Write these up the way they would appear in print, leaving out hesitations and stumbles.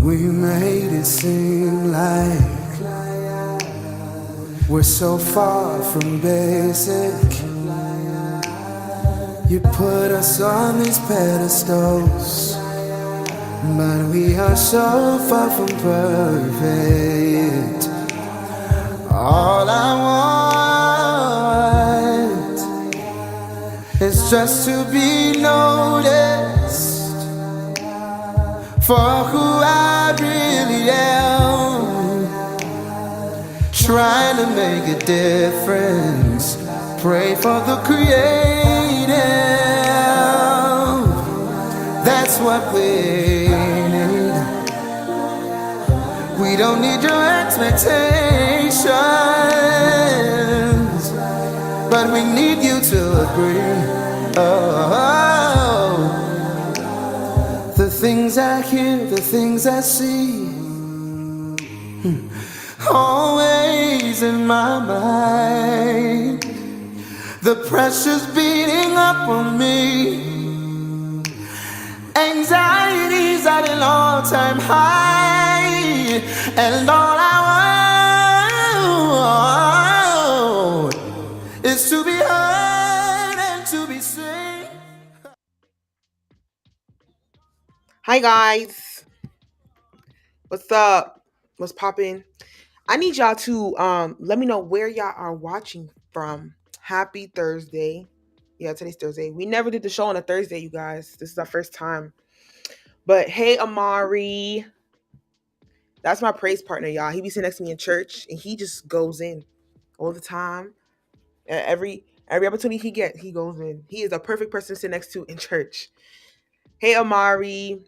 We made it seem like we're so far from basic. You put us on these pedestals, but we are so far from perfect. All I want is just to be noticed for who I really am, trying to make a difference. Pray for the creative. That's what we need. We don't need your expectations, but we need you to agree. Oh. The things I hear, the things I see, always in my mind. The pressure's beating up on me. Anxiety's at an all-time high, and all I want is to be heard and to be seen. Hi guys, what's up? What's poppin'? I need y'all to let me know where y'all are watching from. Happy Thursday. Yeah, today's Thursday. We never did the show on a Thursday, you guys. This is our first time. But hey, Amari. That's my praise partner, y'all. He be sitting next to me in church and he just goes in all the time. Every opportunity he gets, he goes in. He is a perfect person to sit next to in church. Hey, Amari.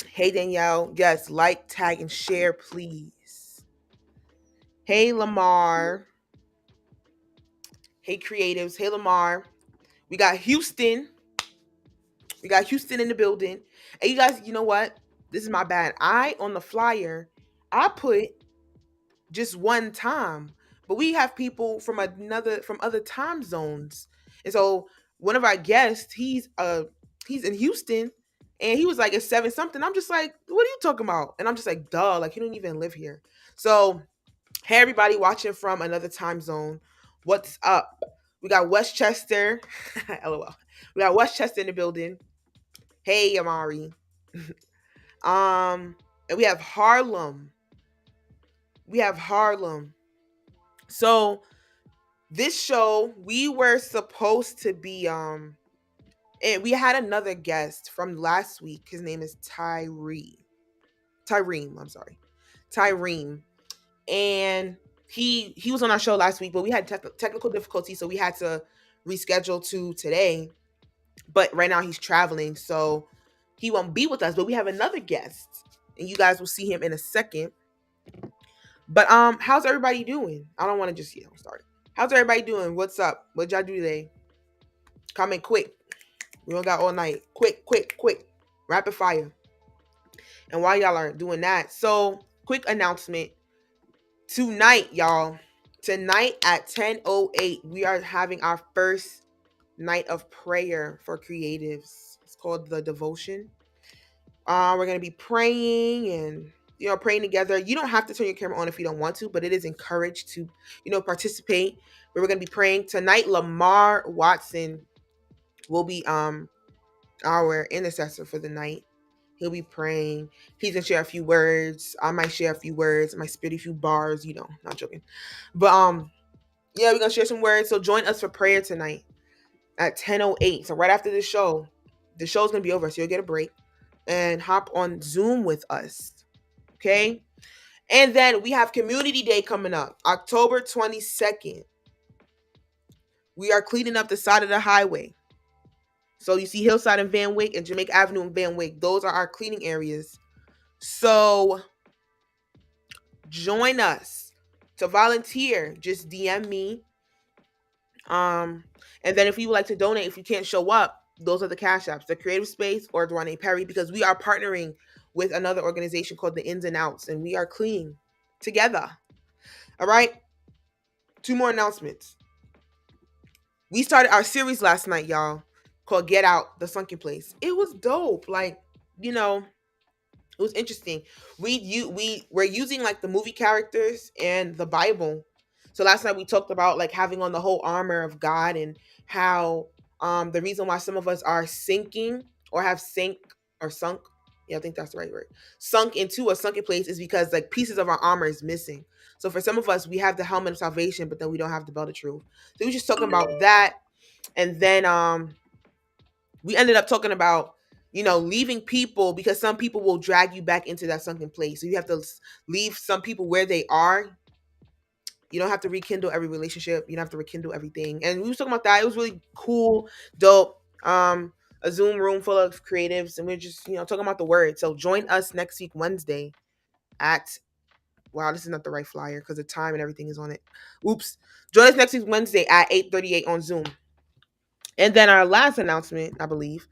Hey, Danielle. Yes, like, tag, and share, please. Hey, Lamar. Hey, creatives. Hey, Lamar. We got Houston. We got Houston in the building. And you guys, you know what? This is my bad. On the flyer, I put just one time, but we have people from other time zones. And so one of our guests, he's in Houston, and he was like, it's 7 something. I'm just like, what are you talking about? And I'm just like, duh, like, you don't even live here. So hey, everybody watching from another time zone, what's up? We got Westchester. LOL. We got Westchester in the building. Hey, Amari. And we have Harlem. So this show, we were supposed to be and we had another guest from last week. His name is Tyree. Tyreen, I'm sorry. Tyreen. And he was on our show last week, but we had technical difficulties, so we had to reschedule to today. But right now he's traveling, so he won't be with us. But we have another guest, and you guys will see him in a second. But how's everybody doing? I don't want to just start. How's everybody doing? What's up? What y'all do today? Comment quick. We don't got all night. Quick. Rapid fire. And while y'all are doing that, so quick announcement. Tonight, y'all. Tonight at 10:08, we are having our first night of prayer for creatives. It's called the devotion. We're gonna be praying and praying together. You don't have to turn your camera on if you don't want to, but it is encouraged to participate. But we're gonna be praying tonight. Lamar Watson will be our intercessor for the night. He'll be praying. He's gonna share a few words. I might share a few words. I might spit a few bars. Not joking. But yeah, we're gonna share some words. So join us for prayer tonight at 10:08. So right after the show, The show's gonna be over, so you'll get a break and hop on Zoom with us. Okay. And then we have Community Day coming up, October 22nd. We are cleaning up the side of the highway. So you see Hillside and Van Wyck and Jamaica Avenue and Van Wyck. Those are our cleaning areas. So join us. To volunteer, just DM me. And then if you would like to donate, if you can't show up, those are the cash apps, the Creative Space or Dwane Perry, because we are partnering with another organization called the Ins and Outs, and we are cleaning together. All right. 2 more announcements. We started our series last night, y'all, called Get Out, The Sunken Place. It was dope. Like, it was interesting. We're using like the movie characters and the Bible. So last night we talked about like having on the whole armor of God and how the reason why some of us are sinking or have sunk. Yeah, I think that's the right word. Sunk into a sunken place is because like pieces of our armor is missing. So for some of us, we have the helmet of salvation, but then we don't have the belt of truth. So we were just talking about that, and then we ended up talking about leaving people, because some people will drag you back into that sunken place. So you have to leave some people where they are. You don't have to rekindle every relationship. You don't have to rekindle everything. And we were talking about that. It was really cool, dope. A Zoom room full of creatives, and we're just talking about the word. So join us next week Wednesday at wow, this is not the right flyer because the time and everything is on it. Oops. Join us next week Wednesday at 8:38 on Zoom. And then our last announcement, I believe,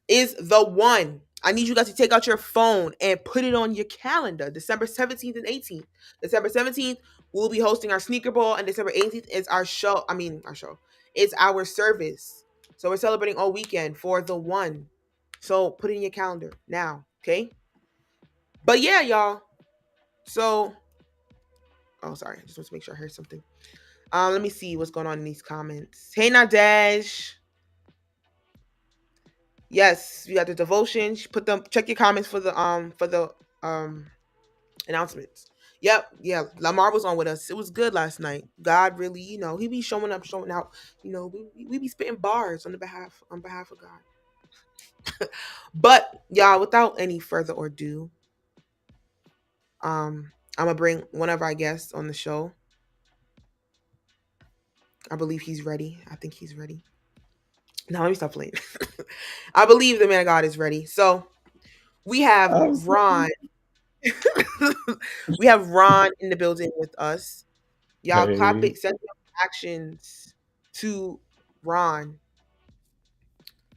is the one. I need you guys to take out your phone and put it on your calendar. December 17th and 18th. December 17th, we'll be hosting our sneaker ball, and December 18th is our show. Our show. It's our service. So we're celebrating all weekend for the one. So put it in your calendar now, okay? But yeah, y'all. So, oh, sorry. I just want to make sure I heard something. Let me see what's going on in these comments. Hey, Nadej. Yes, we got the devotion. Put them. Check your comments for the announcements. Yep, yeah. Lamar was on with us. It was good last night. God really, he be showing up, showing out. We be spitting bars on behalf of God. But y'all, without any further ado, I'm gonna bring one of our guests on the show. I believe he's ready. I think he's ready. Now let me stop playing. I believe the man of God is ready. So we have Ron. We have Ron in the building with us. Y'all clap Hey, it, send your actions to Ron.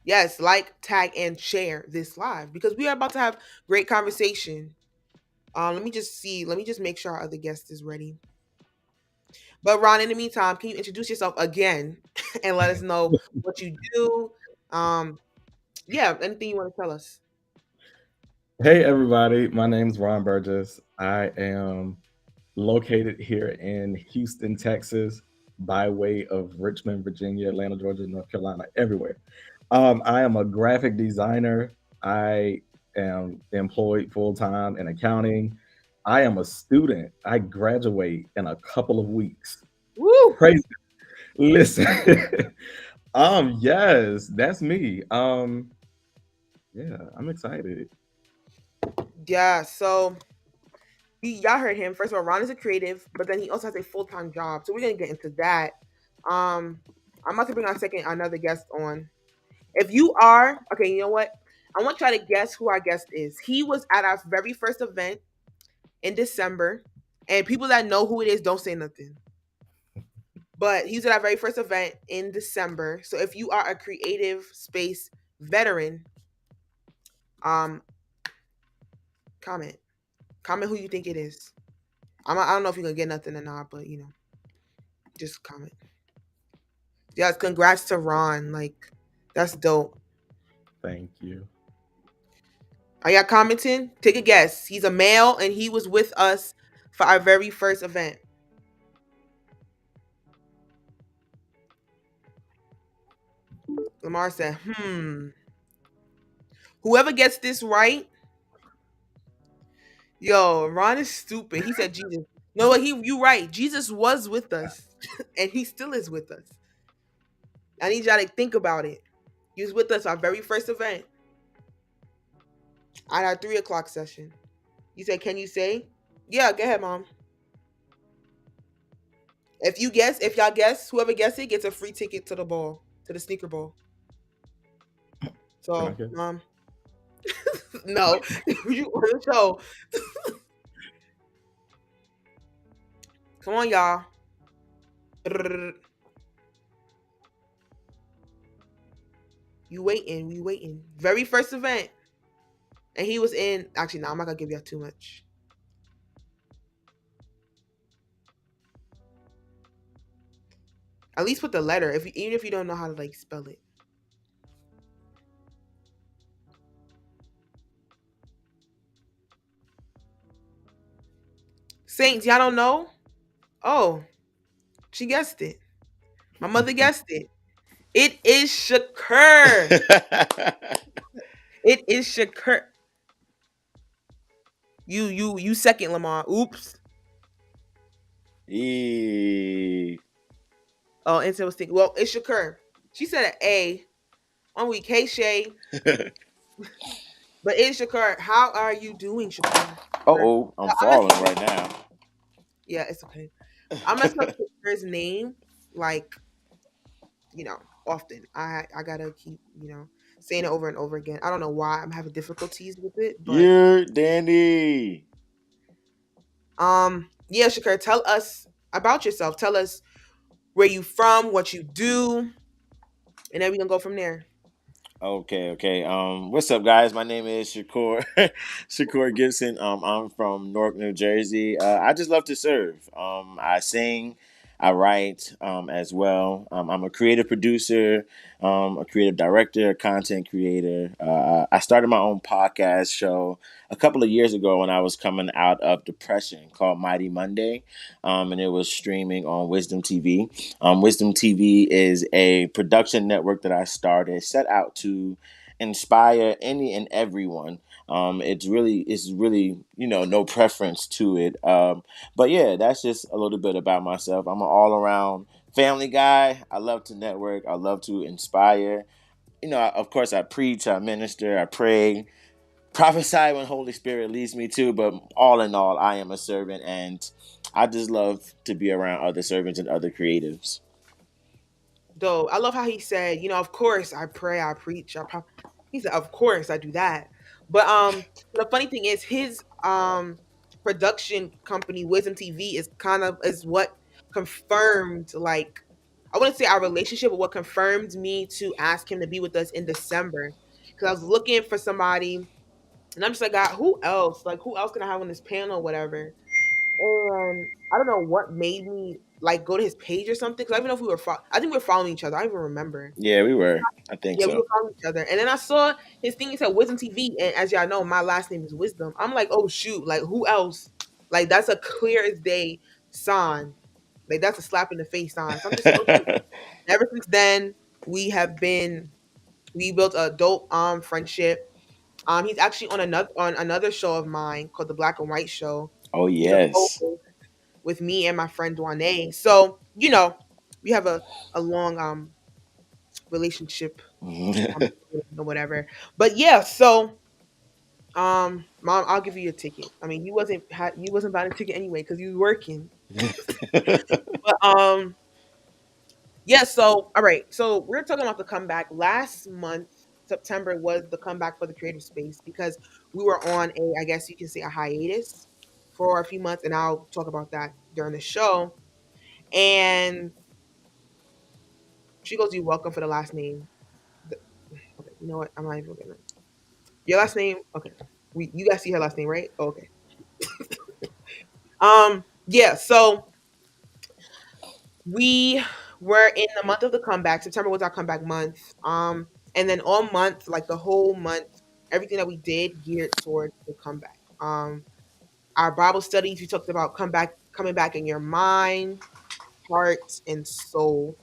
Yes, like, tag, and share this live because we are about to have great conversation. Let me just see. Let me just make sure our other guest is ready. But Ron, in the meantime, can you introduce yourself again and let us know what you do? Yeah, anything you want to tell us. hey everybody. My name's Ron Burgess. I am located here in Houston, Texas, by way of Richmond, Virginia, Atlanta, Georgia, North Carolina, everywhere. I am a graphic designer. I am employed full time in accounting. I am a student. I graduate in a couple of weeks. Woo! Crazy. Listen. Yes, that's me. Yeah, I'm excited. Yeah, so y'all heard him. First of all, Ron is a creative, but then he also has a full time job. So we're gonna get into that. Um, I'm about to bring another guest on. If you are okay, you know what? I want y'all to guess who our guest is. He was at our very first event in December, and people that know who it is don't say nothing. But he's at our very first event in December. So if you are a creative space veteran, um, comment. Comment who you think it is. I don't know if you're gonna get nothing or not, but just comment. Yes, congrats to Ron. Like, that's dope. Thank you. Are y'all commenting? Take a guess. He's a male and he was with us for our very first event. Lamar said, Whoever gets this right, yo, Ron is stupid. He said Jesus. No, you right. Jesus was with us. And he still is with us. I need y'all to think about it. He was with us our very first event. At our 3 o'clock session. You said, can you say? Yeah, go ahead, mom. If y'all guess, whoever guess it gets a free ticket to the ball, to the sneaker ball. Can I So, guess? no, you on the show. Come on, y'all. You waiting? We waiting. Very first event, and he was in. Actually, no, I'm not gonna give y'all too much. At least put the letter, even if you don't know how to like spell it. Saints, y'all don't know? Oh, she guessed it. My mother guessed it. It is Shakur. It is Shakur. You second, Lamar. Oops. Eee. Oh, Intel was thinking. Well, it's Shakur. She said an A. One week, hey Shay. But it's Shakur. How are you doing, Shakur? Uh-oh, I'm I messed falling up. right now. Yeah, it's okay. I mess up Shakur's name, like, often. I gotta keep, saying it over and over again. I don't know why I'm having difficulties with it, but You're Danny. yeah, Shakur, tell us about yourself. Tell us where you from, what you do, and then we can go from there. Okay. What's up, guys? My name is Shakur, Shakur Gibson. I'm from Newark, New Jersey. I just love to serve. I sing, I write, as well. I'm a creative producer, a creative director, a content creator. I started my own podcast show a couple of years ago when I was coming out of depression, called Mighty Monday, and it was streaming on Wisdom TV. Wisdom TV is a production network that I started, set out to inspire any and everyone. It's really, no preference to it. But yeah, that's just a little bit about myself. I'm an all around family guy. I love to network. I love to inspire. Of course, I preach, I minister, I pray, prophesy when Holy Spirit leads me to. But all in all, I am a servant, and I just love to be around other servants and other creatives. Though I love how he said, of course I pray, I preach, he said, of course I do that. But the funny thing is his production company, Wisdom TV, is what confirmed, like, I wouldn't say our relationship, but what confirmed me to ask him to be with us in December. Because I was looking for somebody, and I'm just like, God, who else? Like, who else can I have on this panel, whatever? And I don't know what made me like go to his page or something. Because I don't even know if I think we were following each other. I don't even remember. Yeah, we were. I think Yeah, we so. were following each other. And then I saw his thing. He said Wisdom TV, and as y'all know, my last name is Wisdom. I'm like, oh shoot, like who else? Like that's a clear as day sign. Like that's a slap in the face sign. So I'm just like, okay. Ever since then, we built a dope friendship. He's actually on another show of mine called the Black and White Show. Oh He's a yes. co-host with me and my friend Dwane. So, we have a long relationship or whatever. But yeah, so mom, I'll give you your ticket. I mean, you wasn't buying a ticket anyway because you were working. But yeah, so all right. So we're talking about the comeback. Last month, September was the comeback for the creative space because we were on I guess you can say a hiatus for a few months, and I'll talk about that during the show. And she goes, "You welcome for the last name." Okay, you know what? I'm not even gonna. Your last name? Okay. You guys see her last name, right? Oh, okay. Yeah, so we were in the month of the comeback. September was our comeback month. And then all month, like the whole month, everything that we did geared towards the comeback. Our Bible studies, we talked about coming back in your mind, heart, and soul.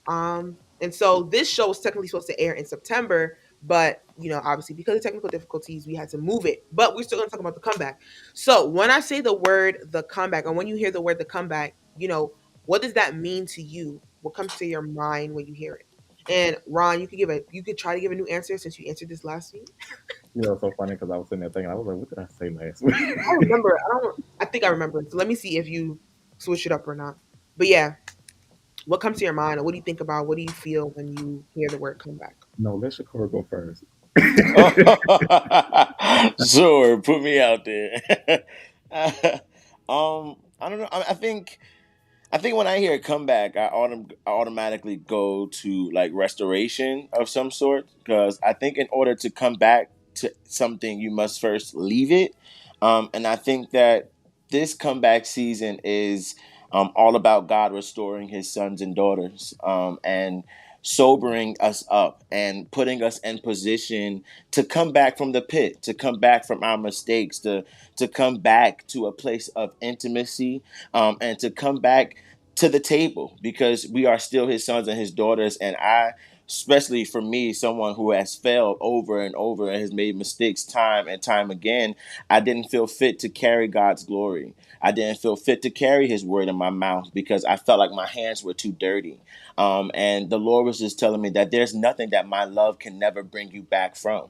And so this show was technically supposed to air in September, but obviously because of technical difficulties, we had to move it. But we're still gonna talk about the comeback. So when I say the word the comeback, and when you hear the word the comeback, what does that mean to you? What comes to your mind when you hear it? And Ron, you could try to give a new answer since you answered this last week. You know, it's so funny because I was sitting there thinking, I was like, what did I say last week? I remember. I don't. I think I remember. So let me see if you switch it up or not. But yeah, what comes to your mind, or what do you think about? What do you feel when you hear the word comeback? No, let Shakur go first. Sure, put me out there. I don't know. I think when I hear comeback, I automatically go to like restoration of some sort because I think in order to come back to something, you must first leave it. And I think that this comeback season is all about God restoring His sons and daughters, and sobering us up and putting us in position to come back from the pit, to come back from our mistakes, to come back to a place of intimacy, and to come back to the table because we are still his sons and his daughters. And I, especially for me, someone who has failed over and over and has made mistakes time and time again, I didn't feel fit to carry God's glory. I didn't feel fit to carry his word in my mouth because I felt like my hands were too dirty. And the Lord was just telling me that there's nothing that my love can never bring you back from.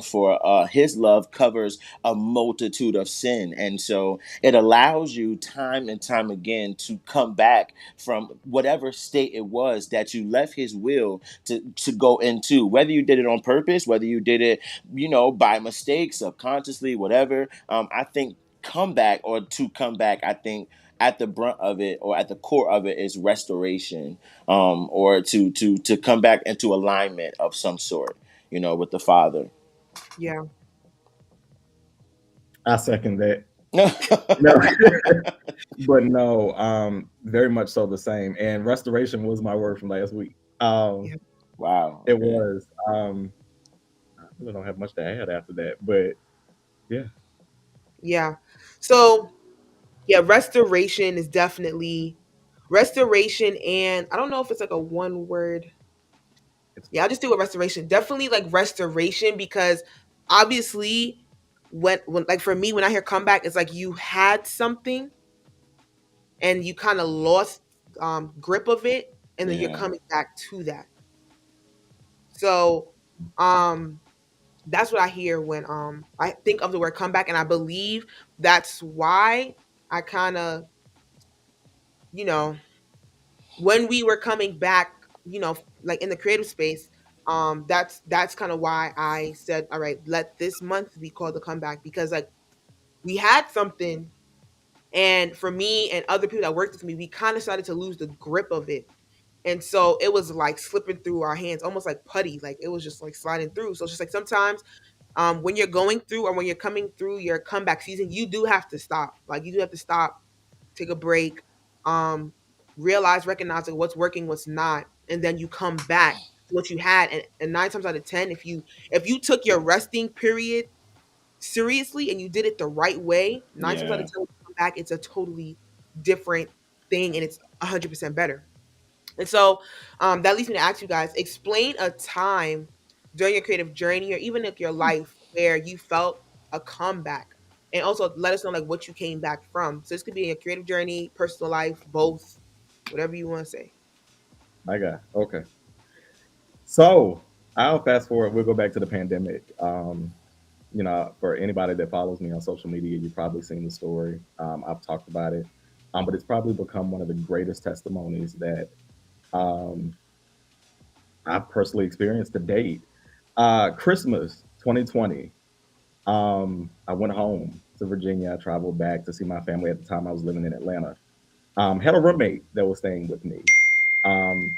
For his love covers a multitude of sin. And so it allows you time and time again to come back from whatever state it was that you left his will to go into, whether you did it on purpose, whether you did it, by mistake, subconsciously, whatever. I think to come back, I think at the brunt of it or at the core of it is restoration, or to come back into alignment of some sort, with the Father. Yeah. I second that. No. No, but no, very much so the same. And restoration was my word from last week. Yeah. Wow. It Okay. was. I really don't have much to add after that, but yeah. Yeah. So yeah, restoration is definitely restoration, and I don't know if it's like a one word. It's Yeah, I'll just do a restoration. Definitely like restoration because obviously when like for me when I hear comeback, it's like you had something and you kind of lost grip of it, and then you're Yeah. coming back to that. So um that's what I hear when I think of the word comeback, and I believe that's why I kind of, you know, when we were coming back, like in the creative space, that's kind of why I said, all right, let this month be called the comeback, because like we had something, and for me and other people that worked with me, we kind of started to lose the grip of it. And so it was like slipping through our hands, almost like putty. Like it was just like sliding through. So it's just like sometimes when you're going through or when you're coming through your comeback season, you do have to stop. Like you do have to stop, take a break, um, realize, recognize like what's working, what's not, and then you come back to what you had. And 9 times out of 10, if you took your resting period seriously and you did it the right way, 9 times out of Yeah. 10, when you come back, it's a totally different thing, and it's 100% better. And so that leads me to ask you guys, explain a time during your creative journey or even like your life where you felt a comeback. And also let us know like what you came back from. So this could be in your creative journey, personal life, both, whatever you want to say. my God. Okay. So I'll fast forward. We'll go back to the pandemic. For anybody that follows me on social media, you've probably seen the story. I've talked about it, but it's probably become one of the greatest testimonies that um, I've personally experienced to date. Christmas 2020, I went home to Virginia. I traveled back to see my family. At the time, I was living in Atlanta. Had a roommate that was staying with me. Um,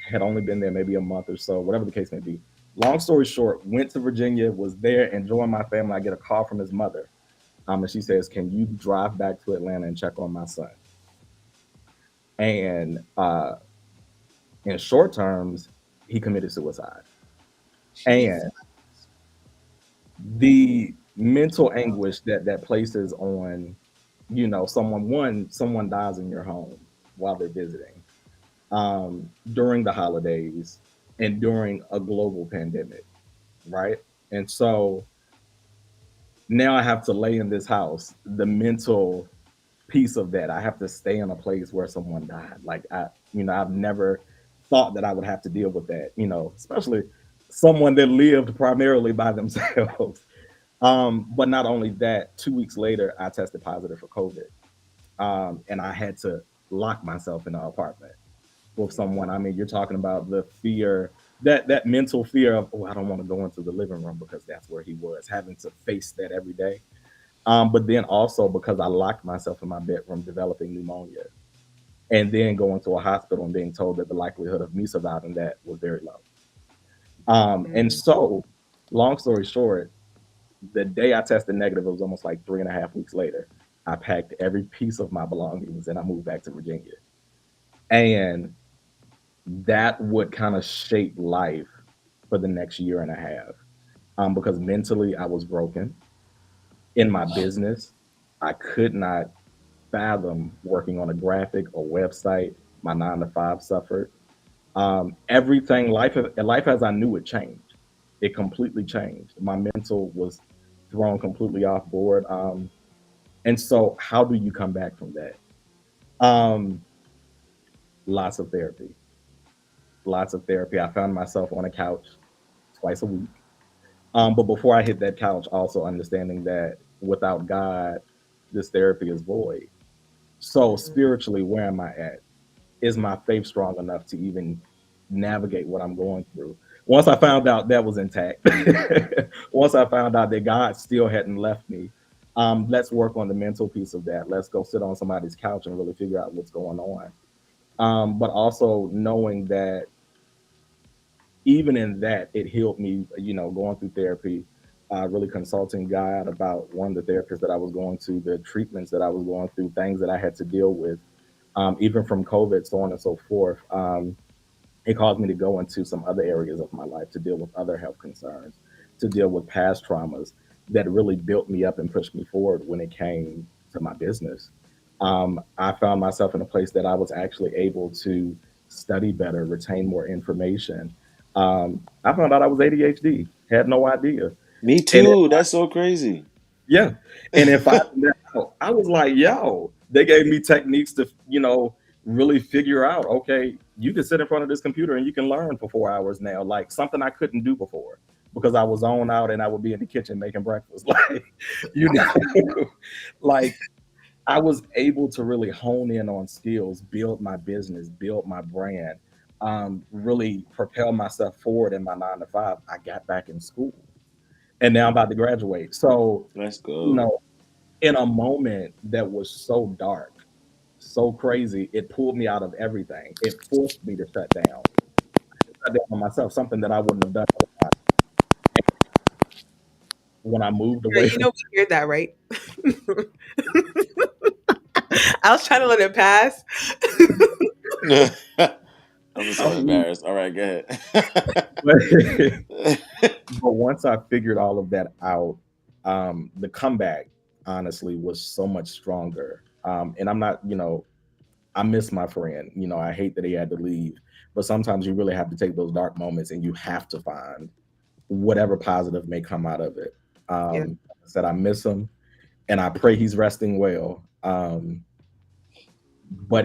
had only been there maybe a month or so, whatever the case may be. Long story short, went to Virginia, was there enjoying my family. I get a call from his mother. And she says, "Can you drive back to Atlanta and check on my son?" And in short terms, he committed suicide. Jesus. And the mental anguish that places on, someone dies in your home while they're visiting, during the holidays and during a global pandemic, right? And so now I have to lay in this house the mental piece of that. I have to stay in a place where someone died. Like I've never thought that I would have to deal with that, especially someone that lived primarily by themselves. But not only that, 2 weeks later, I tested positive for COVID. And I had to lock myself in an apartment with someone. I mean, you're talking about the fear, that mental fear of, oh, I don't want to go into the living room because that's where he was, having to face that every day. But then also because I locked myself in my bedroom, developing pneumonia, and then going to a hospital and being told that the likelihood of me surviving that was very low. And Mm. so, long story short, the day I tested negative, it was almost like 3.5 weeks later. I packed every piece of my belongings and I moved back to Virginia. And that would kind of shape life for the next year and a half. Because mentally I was broken in my business. I could not fathom working on a graphic or website. My 9 to 5 suffered. Everything life as I knew it changed. It completely changed. My mental was thrown completely off board. And so, how do you come back from that? Um, Lots of therapy. Lots of therapy. I found myself on a couch twice a week. But before I hit that couch, also understanding that without God, this therapy is void. So Mhm. spiritually, where am I at? Is my faith strong enough to even navigate what I'm going through? Once I found out that was intact, once I found out that God still hadn't left me, let's work on the mental piece of that. Let's go sit on somebody's couch and really figure out what's going on. But also knowing that even in that, it healed me, going through therapy, really consulting God about one of the therapists that I was going to, the treatments that I was going through, things that I had to deal with, even from COVID, so on and so forth. It caused me to go into some other areas of my life to deal with other health concerns, to deal with past traumas that really built me up and pushed me forward when it came to my business. I found myself in a place that I was actually able to study better, retain more information. I found out I was ADHD, had no idea. Me And too. That's so crazy. yeah. And if I I was like, yo, they gave me techniques to, really figure out, okay, you can sit in front of this computer and you can learn for 4 hours now, like something I couldn't do before because I was on out and I would be in the kitchen making breakfast. Like, you know, like I was able to really hone in on skills, build my business, build my brand, really propel myself forward in my 9 to 5. I got back in school and now I'm about to graduate. So, Let's you go. know, in a moment that was so dark, so crazy, it pulled me out of everything. It forced me to shut down. Shut down on myself, something that I wouldn't have done otherwise. When I moved Yeah, away you from know we hear that, right? I was trying to let it pass. I'm I so moved, embarrassed. All right, go ahead. but, but once I figured all of that out, the comeback honestly was so much stronger. And I'm not, I miss my friend. I hate that he had to leave, but sometimes you really have to take those dark moments and you have to find whatever positive may come out of it. Yeah. I said I miss him, and I pray he's resting well. But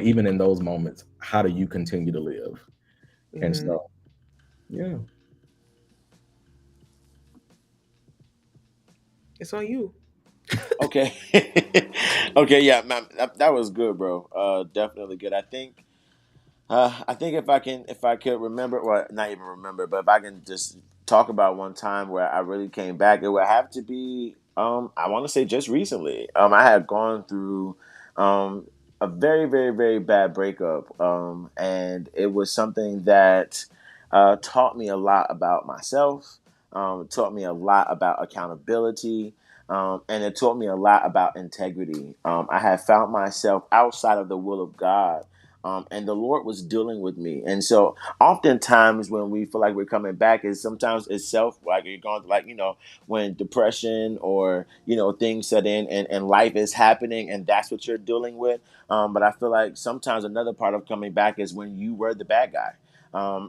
even in those moments, how do you continue to live? And Hmm. so, yeah, It's on you. Okay. Okay, yeah, man, that was good, bro. Definitely good. I think if I could remember, well, not even remember, but if I can just talk about one time where I really came back, it would have to be, I want to say just recently. I had gone through, um, a very, very, very bad breakup, and it was something that taught me a lot about myself. Taught me a lot about accountability. And it taught me a lot about integrity. I had found myself outside of the will of God, and the Lord was dealing with me. And so, oftentimes, when we feel like we're coming back, is sometimes it's self, like you're going, like when depression or things set in, and life is happening, and that's what you're dealing with. But I feel like sometimes another part of coming back is when you were the bad guy.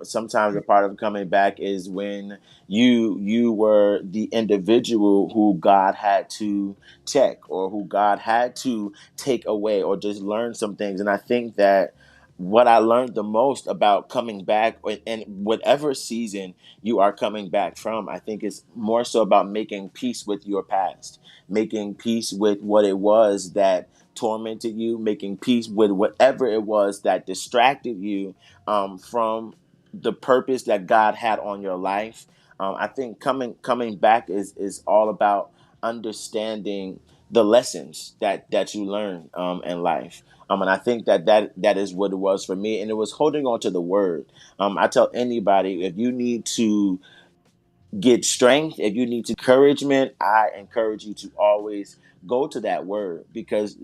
Sometimes a part of coming back is when you were the individual who God had to check, or who God had to take away, or just learn some things. And I think that what I learned the most about coming back in whatever season you are coming back from, I think it's more so about making peace with your past, making peace with what it was that tormented you, making peace with whatever it was that distracted you from the purpose that God had on your life. I think coming back is all about understanding the lessons that you learn in life. And I think that is what it was for me. And it was holding on to the word. I tell anybody, if you need to get strength, if you need to encouragement, I encourage you to always go to that word, because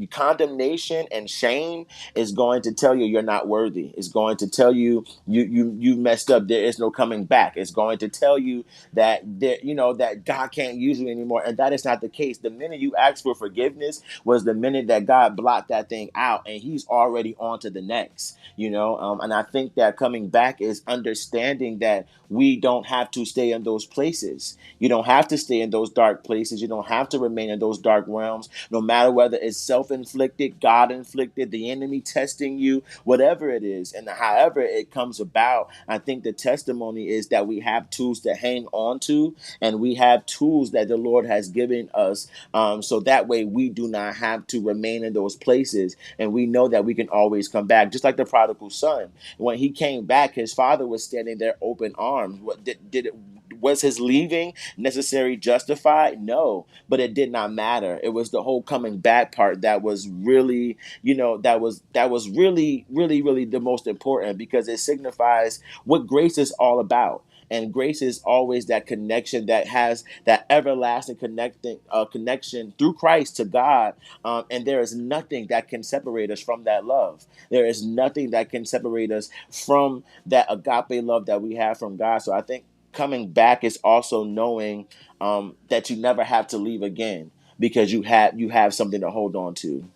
condemnation and shame is going to tell you you're not worthy. It's going to tell you you messed up. There is no coming back. It's going to tell you that that God can't use you anymore, and that is not the case. The minute you ask for forgiveness was the minute that God blocked that thing out, and He's already on to the next. And I think that coming back is understanding that we don't have to stay in those places. You don't have to stay in those dark places. You don't have to remain in those dark realms, no matter whether it's self-inflicted, God-inflicted, the enemy testing you, whatever it is. And however it comes about, I think the testimony is that we have tools to hang on to, and we have tools that the Lord has given us, so that way we do not have to remain in those places, and we know that we can always come back. Just like the prodigal son, when he came back, his father was standing there open arms. What did it? Was his leaving necessary, justified? No, but it did not matter. It was the whole coming back part that was really, that was really, really, really the most important, because it signifies what grace is all about. And grace is always that connection that has that everlasting connection through Christ to God. And there is nothing that can separate us from that love. There is nothing that can separate us from that agape love that we have from God. So I think coming back is also knowing that you never have to leave again, because you have something to hold on to.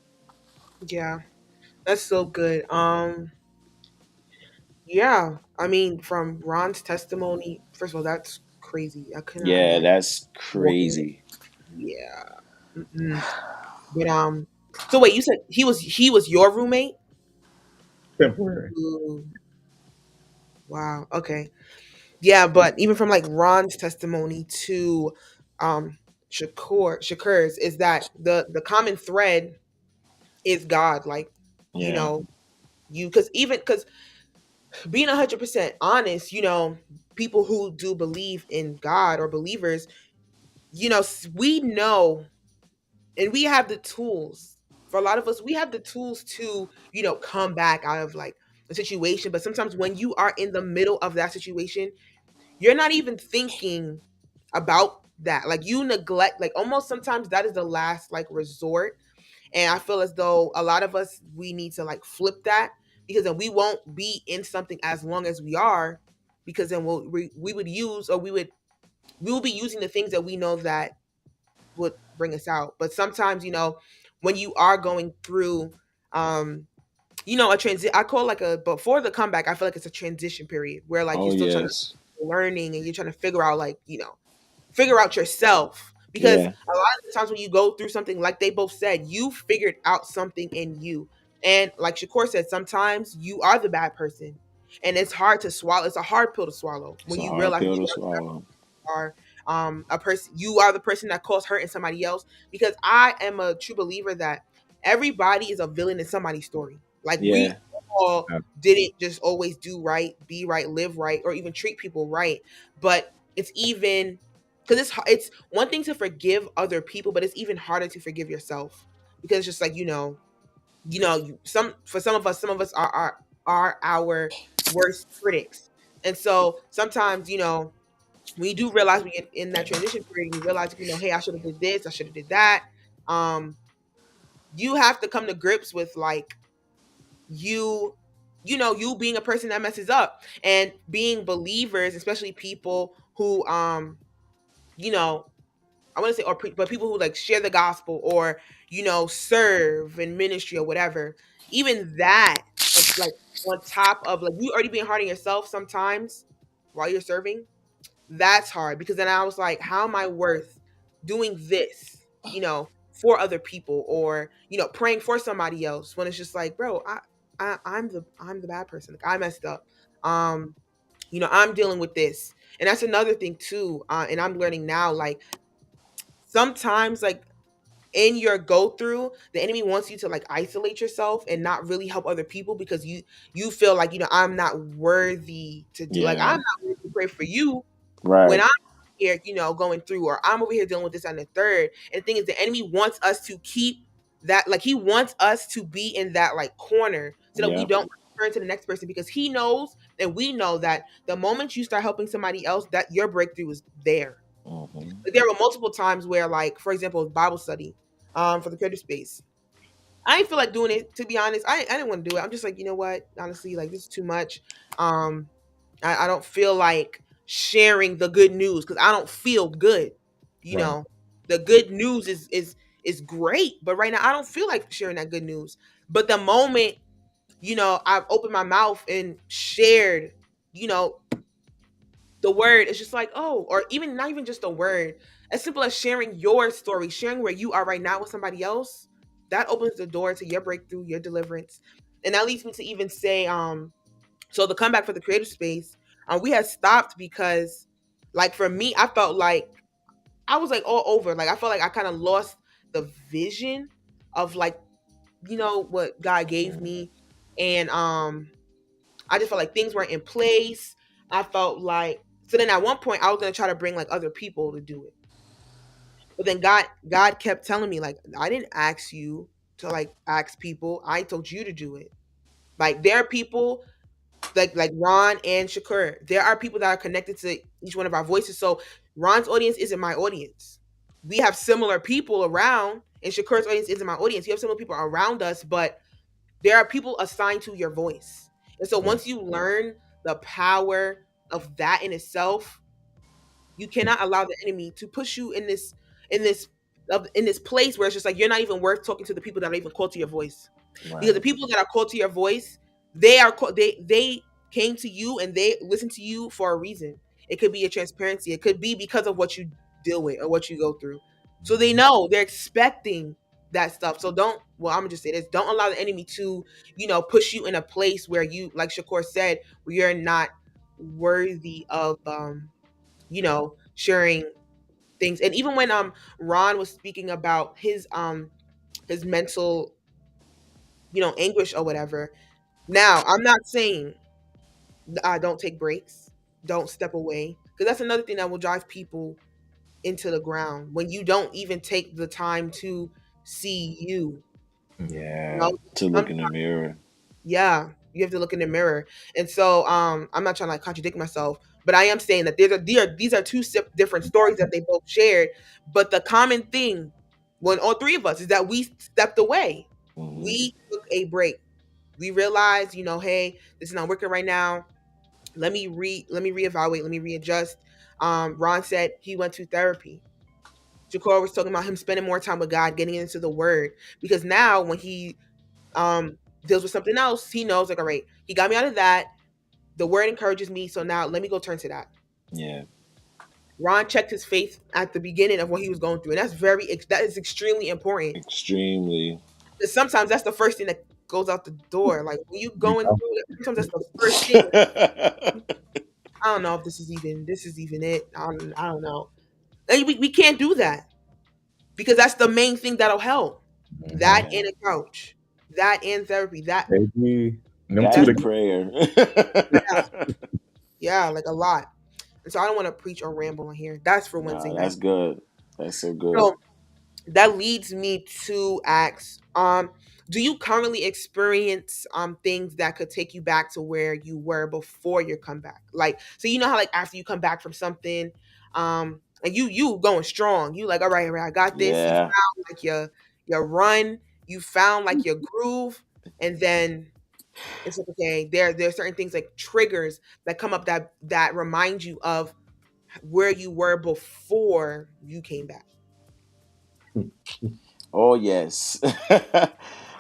Yeah, that's so good. Yeah, I mean, from Ron's testimony, first of all, that's crazy. I could not Yeah, imagine that's walking. crazy. Yeah. Mm-mm. But so wait, you said he was your roommate? Temporary. Ooh, wow. Okay. Yeah, but even from like Ron's testimony to um Shakur's, is that the common thread is God. Like, you Yeah. know, because being 100% honest, people who do believe in God or believers, we know, and we have the tools. For a lot of us, we have the tools to, come back out of like a situation. But sometimes when you are in the middle of that situation, you're not even thinking about that. Like, you neglect, like, almost sometimes that is the last like resort. And I feel as though a lot of us, we need to like flip that, because then we won't be in something as long as we are, because then we would use, or we will be using the things that we know that would bring us out. But sometimes, when you are going through, um, a transit, I call like a before the comeback. I feel like it's a transition period where like Oh you're still trying to yes. learning, and you're trying to figure out, like, figure out yourself. Because Yeah. a lot of the times when you go through something, like they both said, you figured out something in you. And like Shakur said, sometimes you are the bad person. And it's hard to swallow. It's a hard pill to swallow It's when a you hard realize pill you to swallow. are a person, you are the person that caused hurt in somebody else. Because I am a true believer that everybody is a villain in somebody's story. Like, we Yeah. all Yeah. didn't just always do right, be right, live right, or even treat people right. But it's even, because it's one thing to forgive other people, but it's even harder to forgive yourself, because it's just like, some of us are our worst critics. And so sometimes, we do realize we in that transition period, we realize, hey, I should have did this, I should have did that. um you have to come to grips with, like, you you being a person that messes up, and being believers, especially people who, you know I want to say, but people who like share the gospel, or serve in ministry or whatever. Even that, like, on top of, like, you already being hard on yourself sometimes while you're serving, that's hard, because then I was like, how am I worth doing this, for other people, or praying for somebody else, when it's just like, bro, I'm the bad person. Like, I messed up. I'm dealing with this. And that's another thing too. And I'm learning now, like sometimes like in your go through, the enemy wants you to like isolate yourself and not really help other people because you feel like, I'm not worthy to do, like Yeah. I'm not worthy to pray for you when Right. I'm here, going through, or I'm over here dealing with this and the third. And the thing is, the enemy wants us to keep that, like he wants us to be in that like corner so that we Yeah. don't turn to the next person, because he knows and we know that the moment you start helping somebody else, that your breakthrough is there. Hmm. Like, there were multiple times where, like, for example, Bible study, for the creative space. I didn't feel like doing it, to be honest. I didn't want to do it. I'm just like, you know what? Honestly, like this is too much. Um, I don't feel like sharing the good news because I don't feel good. You Right. know, the good news is great, but right now I don't feel like sharing that good news. But the moment, I've opened my mouth and shared, you know, the word, it's just like, oh, or even not even just a word, as simple as sharing your story, sharing where you are right now with somebody else, that opens the door to your breakthrough, your deliverance. And that leads me to even say, so the comeback for the creative space, we had stopped because, like, for me, I felt like I was like all over. Like, I felt like I kind of lost the vision of, like, what God gave me. And I just felt like things weren't in place. I felt like, so then at one point I was gonna try to bring like other people to do it. But then God kept telling me, like, I didn't ask you to like ask people. I told you to do it. Like, there are people like Ron and Shakur. There are people that are connected to each one of our voices. So Ron's audience isn't my audience. We have similar people around, and Shakur's audience isn't my audience. You have similar people around us, but there are people assigned to your voice. And so Right. once you learn the power of that in itself, you cannot allow the enemy to push you in this in this place where it's just like you're not even worth talking to the people that are even called to your voice. Because the Right. people that are called to your voice, they came to you and they listen to you for a reason. It could be a transparency. It could be because of what you deal with or what you go through. So they know, they're expecting that stuff. So I'm gonna just say this: don't allow the enemy to, push you in a place where you, like Shakur said, where you're not worthy of, sharing things. And even when Ron was speaking about his mental, anguish or whatever. Now, I'm not saying don't take breaks, don't step away, because that's another thing that will drive people into the ground when you don't even take the time to see you. You Yeah. know, To look in the sometimes, mirror. yeah, you have to look in the mirror. And so, I'm not trying to like contradict myself, but I am saying that these are two different stories that they both shared. But the common thing, when all three of us, is that we stepped away. Hmm. We took a break. We realized, hey, this is not working right now. Let me reevaluate, let me readjust. Ron said he went to therapy. Jakor was talking about him spending more time with God, getting into the word. Because now when he deals with something else, he knows, like, all right, he got me out of that. The word encourages me, so now let me go turn to that. Yeah. Ron checked his faith at the beginning of what he was going through, and that is extremely important. Extremely. Because sometimes that's the first thing that goes out the door. Like when you You going know? through it, sometimes that's the first thing. I don't know if this is even it. I don't know. And we can't do that because that's the main thing that'll help. That Mhm. Yeah. and a coach, that and therapy, Maybe them two that's Guided the, together. prayer. yeah, yeah, like a lot. And so I don't want to preach or ramble on here. That's for Wednesday Nah, night. that's good. That's so good. So that leads me to ask, do you currently experience things that could take you back to where you were before your comeback? Like, so you know how like after you come back from something, and you going strong, you like, all right, I got this. You Yeah. found like your run, you found like your groove, and then it's like, okay, there are certain things like triggers that come up that remind you of where you were before you came back. Oh yes.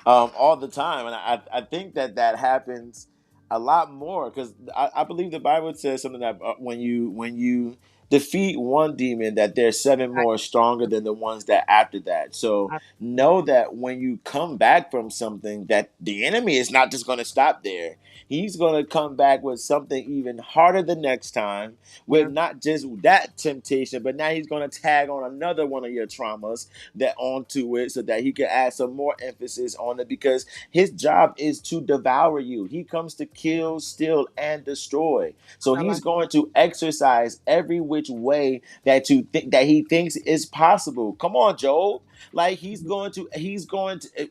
All the time, and I think that happens a lot more because I believe the Bible says something that when you defeat one demon, that there's seven more stronger than the ones that after that. So know that when you come back from something, that the enemy is not just going to stop there. He's going to come back with something even harder the next time, with not just that temptation, but now he's going to tag on another one of your traumas that onto it, so that he can add some more emphasis on it, because his job is to devour you. He comes to kill, steal, and destroy. So he's going to exercise every which way that you think that he thinks is possible. Come on, Joel. Like he's going to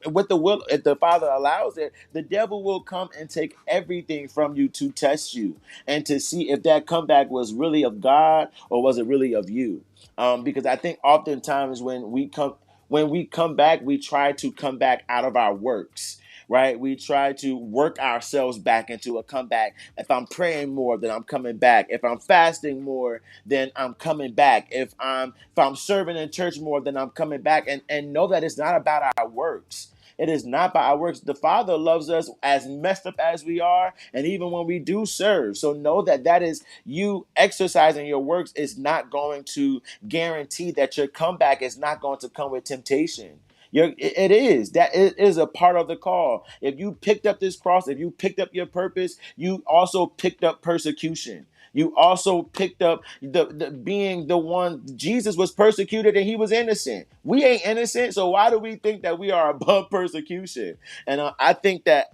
with the will, if the Father allows it, the devil will come and take everything from you to test you and to see if that comeback was really of God or was it really of you. Because I think oftentimes when we come back, we try to come back out of our works. Right, we try to work ourselves back into a comeback. If I'm praying more, then I'm coming back. If I'm fasting more, then I'm coming back. If I'm serving in church more, then I'm coming back. And know that it's not about our works. It is not by our works. The Father loves us as messed up as we are, and even when we do serve. So know that that is you exercising your works is not going to guarantee that your comeback is not going to come with temptation. It is. That it is a part of the call. If you picked up this cross, if you picked up your purpose, you also picked up persecution. You also picked up the being the one. Jesus was persecuted and he was innocent. We ain't innocent, so why do we think that we are above persecution? And I think that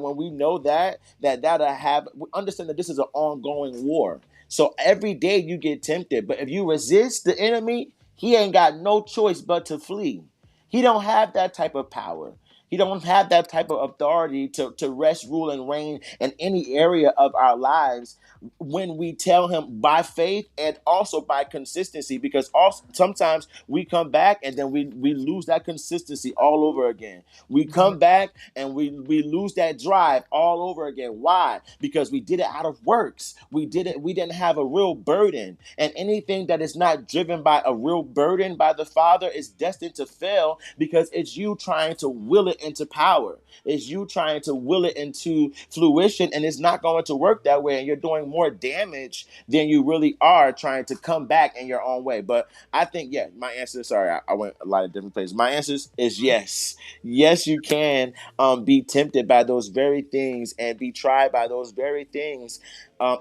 when we know that'll have, we understand that this is an ongoing war. So every day you get tempted, but if you resist the enemy, he ain't got no choice but to flee. He don't have that type of power. He don't have that type of authority to rest, rule, and reign in any area of our lives when we tell him by faith and also by consistency, because also sometimes we come back and then we lose that consistency all over again. We come back and we lose that drive all over again. Why? Because we did it out of works. We didn't have a real burden. And anything that is not driven by a real burden by the Father is destined to fail, because it's you trying to will it into power. It's you trying to will it into fruition, and it's not going to work that way. And you're doing more damage than you really are trying to come back in your own way. But I think, yeah, my answer, sorry, I went a lot of different places. My answer is yes. Yes, you can be tempted by those very things and be tried by those very things,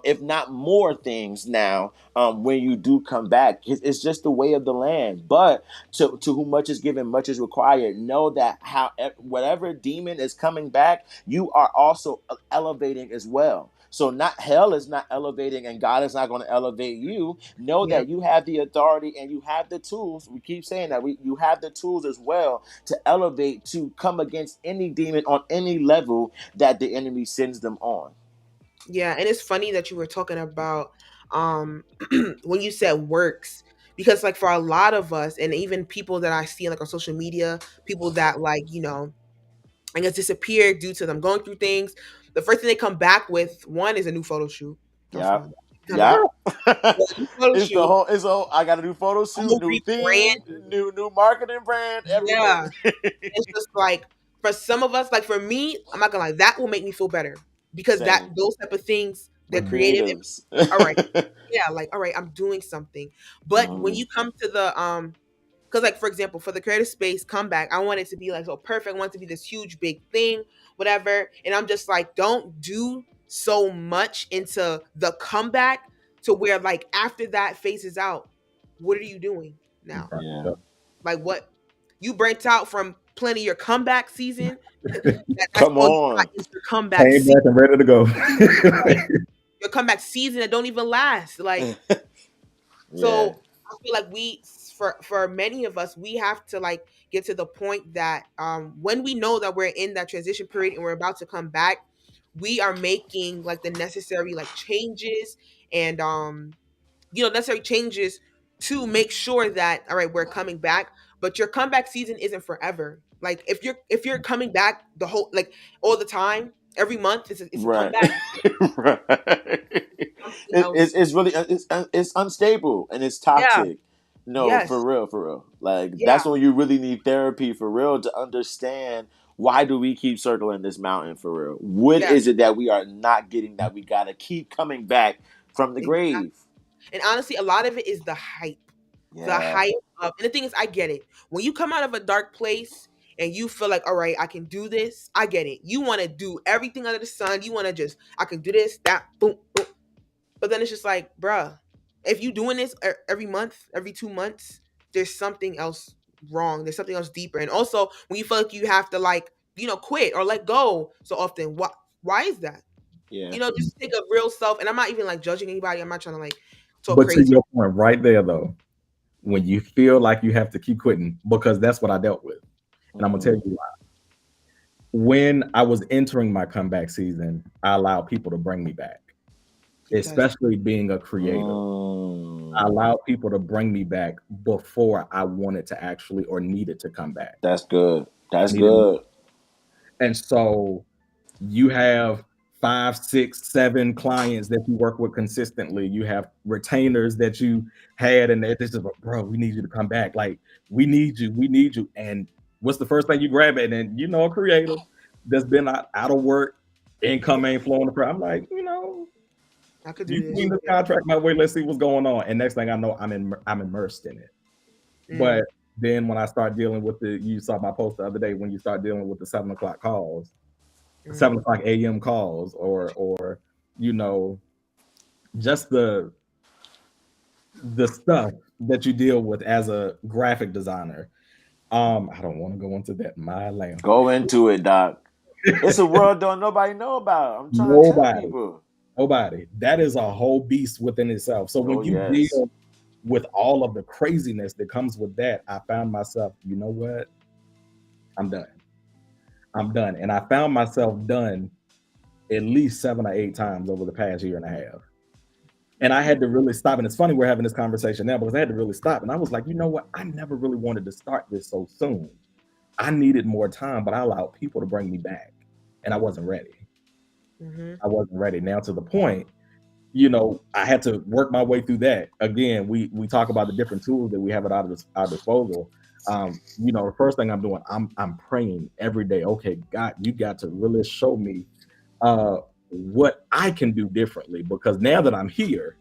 if not more things now, when you do come back. It's just the way of the land. But to whom much is given, much is required. Know that whatever demon is coming back, you are also elevating as well. So not hell is not elevating and God is not going to elevate you. Know that you have the authority and you have the tools. We keep saying that you have the tools as well to elevate, to come against any demon on any level that the enemy sends them on. Yeah, and it's funny that you were talking about when you said works, because like for a lot of us, and even people that I see like on social media, people that like, I guess disappear due to them going through things, the first thing they come back with, one is a new photo shoot. Don't Yeah. find Yeah. new photo It's shoot, it's I got a new photo a shoot, whole new theme, rebrand. new marketing brand, Yeah. everything. It's just like for some of us, like for me, I'm not gonna lie, that will make me feel better, because that Same. those type of things, they're We're creative. creatives. All right, yeah, like all right, I'm doing something. But when Mhm. you come to the because like for example, for the creative space comeback, I want it to be like so perfect. I want it to be this huge big thing, whatever. And I'm just like, don't do so much into the comeback to where like after that phases out, what are you doing now? Yeah. Like what you burnt out from planning your comeback season. That's Come all you got on. is your comeback Came season. back and ready to go. Your comeback season that don't even last. Like Yeah. so I feel like we for many of us, we have to like get to the point that when we know that we're in that transition period and we're about to come back, we are making like the necessary like changes and necessary changes to make sure that all right, we're coming back. But your comeback season isn't forever. Like if you're coming back the whole like all the time, every month it's a Right. comeback, Right. something else. It's really it's unstable and it's Yeah. toxic. No, Yes. for real, for real. Like Yeah. that's when you really need therapy for real to understand why do we keep circling this mountain for real? What Yes. is it that we are not getting that we gotta keep coming back from the Exactly. grave? And honestly, a lot of it is the hype. The Yeah. hype of, and the thing is, I get it. When you come out of a dark place and you feel like, all right, I can do this, I get it. You want to do everything under the sun. You want to just, I can do this, that, boom, boom. But then it's just like, bruh, if you doing this every month, every 2 months, there's something else wrong. There's something else deeper. And also, when you feel like you have to, like, quit or let go so often, why is that? Yeah. Just take a real self. And I'm not even like judging anybody. I'm not trying to like talk But to crazy. your point right there, though, when you feel like you have to keep quitting, because that's what I dealt with. And I'm going to tell you why. When I was entering my comeback season, I allowed people to bring me back, especially being a creator. I allowed people to bring me back before I wanted to actually or needed to come back. That's good. That's good. And so you have 5, 6, 7 clients that you work with consistently. You have retainers that you had, and they're just like, bro, we need you to come back. Like, we need you. And what's the first thing you grab it? And a creator that's been out of work, income ain't flowing. I'm like, I could do you this. clean the contract my way. Let's see what's going on. And next thing I know, I'm immersed in it. But then when I start dealing with you saw my post the other day, when you start dealing with the 7 o'clock calls, 7 o'clock a.m. calls, or just the stuff that you deal with as a graphic designer. I don't want to go into that. My lamb. Go into it, Doc. It's a world nobody know about. I'm trying to tell people. Nobody. That is a whole beast within itself. So when you deal with all of the craziness that comes with that, I found myself, you know what? I'm done. And I found myself done at least 7 or 8 times over the past year and a half. And I had to really stop. And it's funny we're having this conversation now because I had to really stop. And I was like, you know what? I never really wanted to start this so soon. I needed more time, but I allowed people to bring me back. And I wasn't ready. I wasn't ready. Now to the point, I had to work my way through that. Again, we talk about the different tools that we have at our disposal. The first thing I'm doing, I'm praying every day. Okay, God, you got to really show me what I can do differently, because now that I'm here,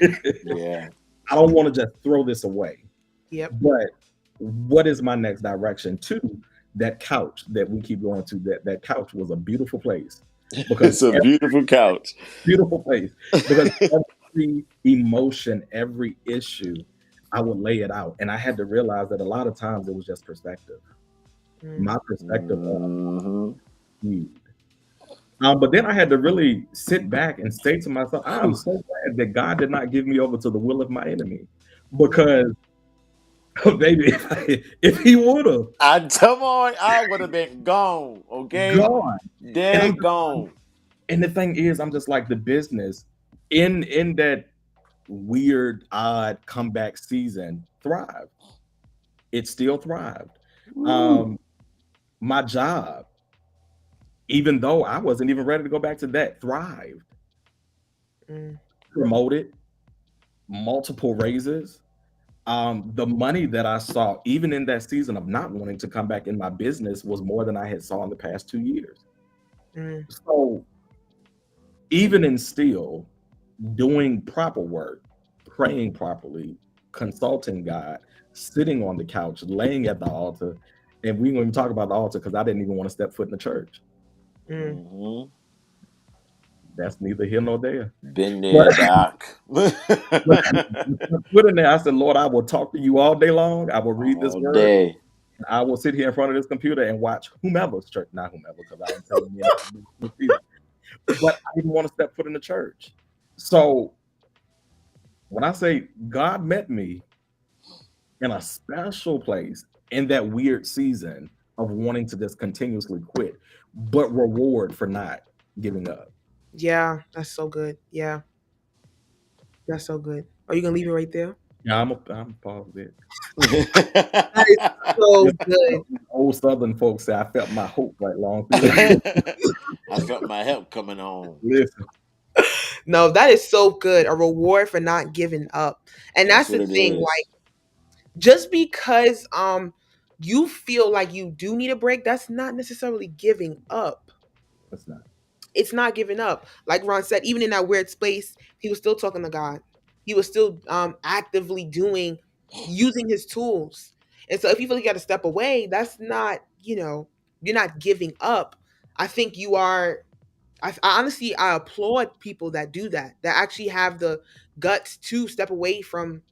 I don't want to just throw this away. Yep. But what is my next direction to that couch that we keep going to? That couch was a beautiful place. Because it's a beautiful couch. Beautiful place. Because every emotion, every issue, I would lay it out. And I had to realize that a lot of times it was just perspective. My perspective was huge. But then I had to really sit back and say to myself, I'm so glad that God did not give me over to the will of my enemy. Because, baby, if he would have, I would have been gone. Okay, gone, dead, gone. And the thing is, I'm just like, the business in that weird, odd comeback season thrived. It still thrived. My job, even though I wasn't even ready to go back to that, thrived. Promoted, multiple raises. The money that I saw, even in that season of not wanting to come back in my business, was more than I had saw in the past 2 years. So even in still doing proper work, praying properly, consulting God, sitting on the couch, laying at the altar, and we won't even talk about the altar because I didn't even want to step foot in the church. That's neither here nor there. Been there, Doc. Put in there. I said, Lord, I will talk to you all day long. I will read this word. Day. I will sit here in front of this computer and watch whomever's church, not whomever, because I don't tell you. But I didn't want to step foot in the church. So when I say God met me in a special place in that weird season of wanting to just continuously quit, but reward for not giving up. Yeah, that's so good. Yeah, that's so good. Are you gonna leave it right there? Yeah, I'm pause it. That is so good. Old Southern folks say I felt my hope right long. I felt my help coming on. Listen. No, that is so good. A reward for not giving up. And that's the thing. Like, just because you feel like you do need a break, that's not necessarily giving up. That's not. It's not giving up. Like Ron said, even in that weird space, he was still talking to God. he was still actively using his tools. And so if you feel like you got to step away, that's not, you're not giving up. I think you are. I honestly, I applaud people that do that, that actually have the guts to step away from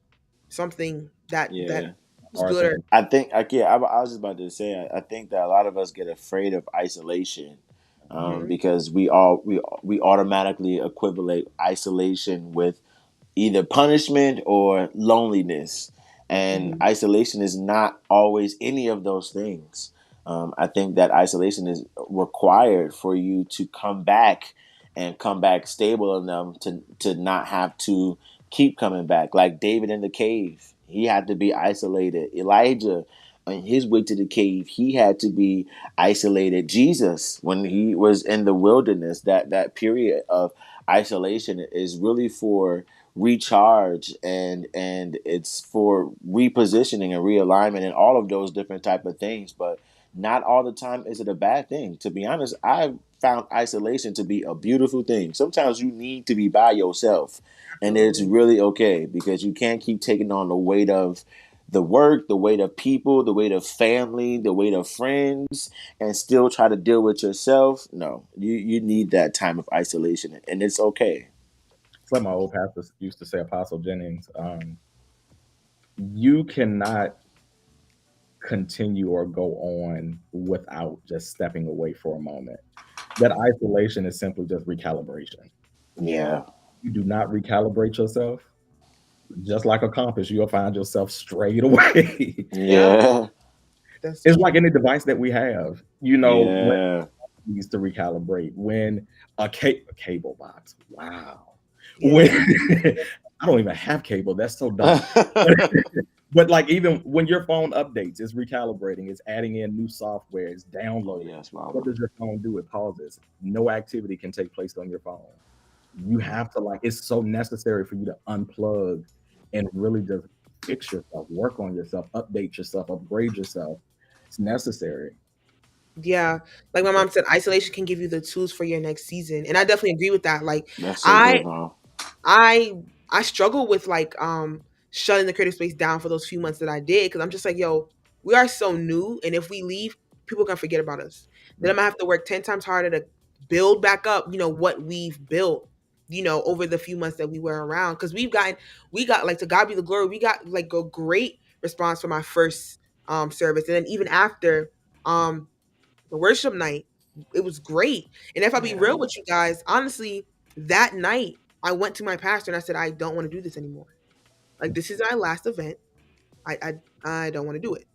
something that Yeah. is good. Or, I think, I was just about to say, I think that a lot of us get afraid of isolation, Mhm. because we automatically equivalent isolation with either punishment or loneliness. And Mhm. isolation is not always any of those things. I think that isolation is required for you to come back and come back stable enough to not have to keep coming back. Like David in the cave, he had to be isolated. Elijah, on his way to the cave, he had to be isolated. Jesus, when he was in the wilderness, that period of isolation is really for recharge, and it's for repositioning and realignment and all of those different type of things. But not all the time is it a bad thing. To be honest, I've found isolation to be a beautiful thing. Sometimes you need to be by yourself, and it's Absolutely. really okay, because you can't keep taking on the weight of the work, the weight of people, the weight of family, the weight of friends, and still try to deal with yourself. No, you need that time of isolation, and it's okay. It's like my old pastor used to say, Apostle Jennings. You cannot continue or go on without just stepping away for a moment. That isolation is simply just recalibration. Yeah, Yeah. You do not recalibrate yourself, just like a compass, you'll find yourself straight away. yeah, Yeah. that's It's like true. any device that we have. When it Yeah. needs to recalibrate, when a cable box, wow. When Yeah, I don't even have cable, that's so dumb. But like even when your phone updates, it's recalibrating, it's adding in new software, it's Oh downloading. yes, What Robert. does your phone do? It pauses. No activity can take place on your phone. You have to like it's so necessary for you to unplug and really just fix yourself, work on yourself, update yourself, upgrade yourself. It's necessary. yeah. Like my mom said, isolation can give you the tools for your next season, and I definitely agree with that. Like, That's so I good, Mom. I I struggle with like shutting the creative space down for those few months that I did, because I'm just like, yo, we are so new, and if we leave, people are gonna forget about us. Then I'm gonna have to work 10 times harder to build back up, what we've built, over the few months that we were around. Because we got like, to God be the glory, we got like a great response from our first service, and then even after um the worship night, it was great. And if I be Yeah. real with you guys, honestly, that night I went to my pastor and I said, I don't want to do this anymore. Like, this is our last event. I don't want to do it.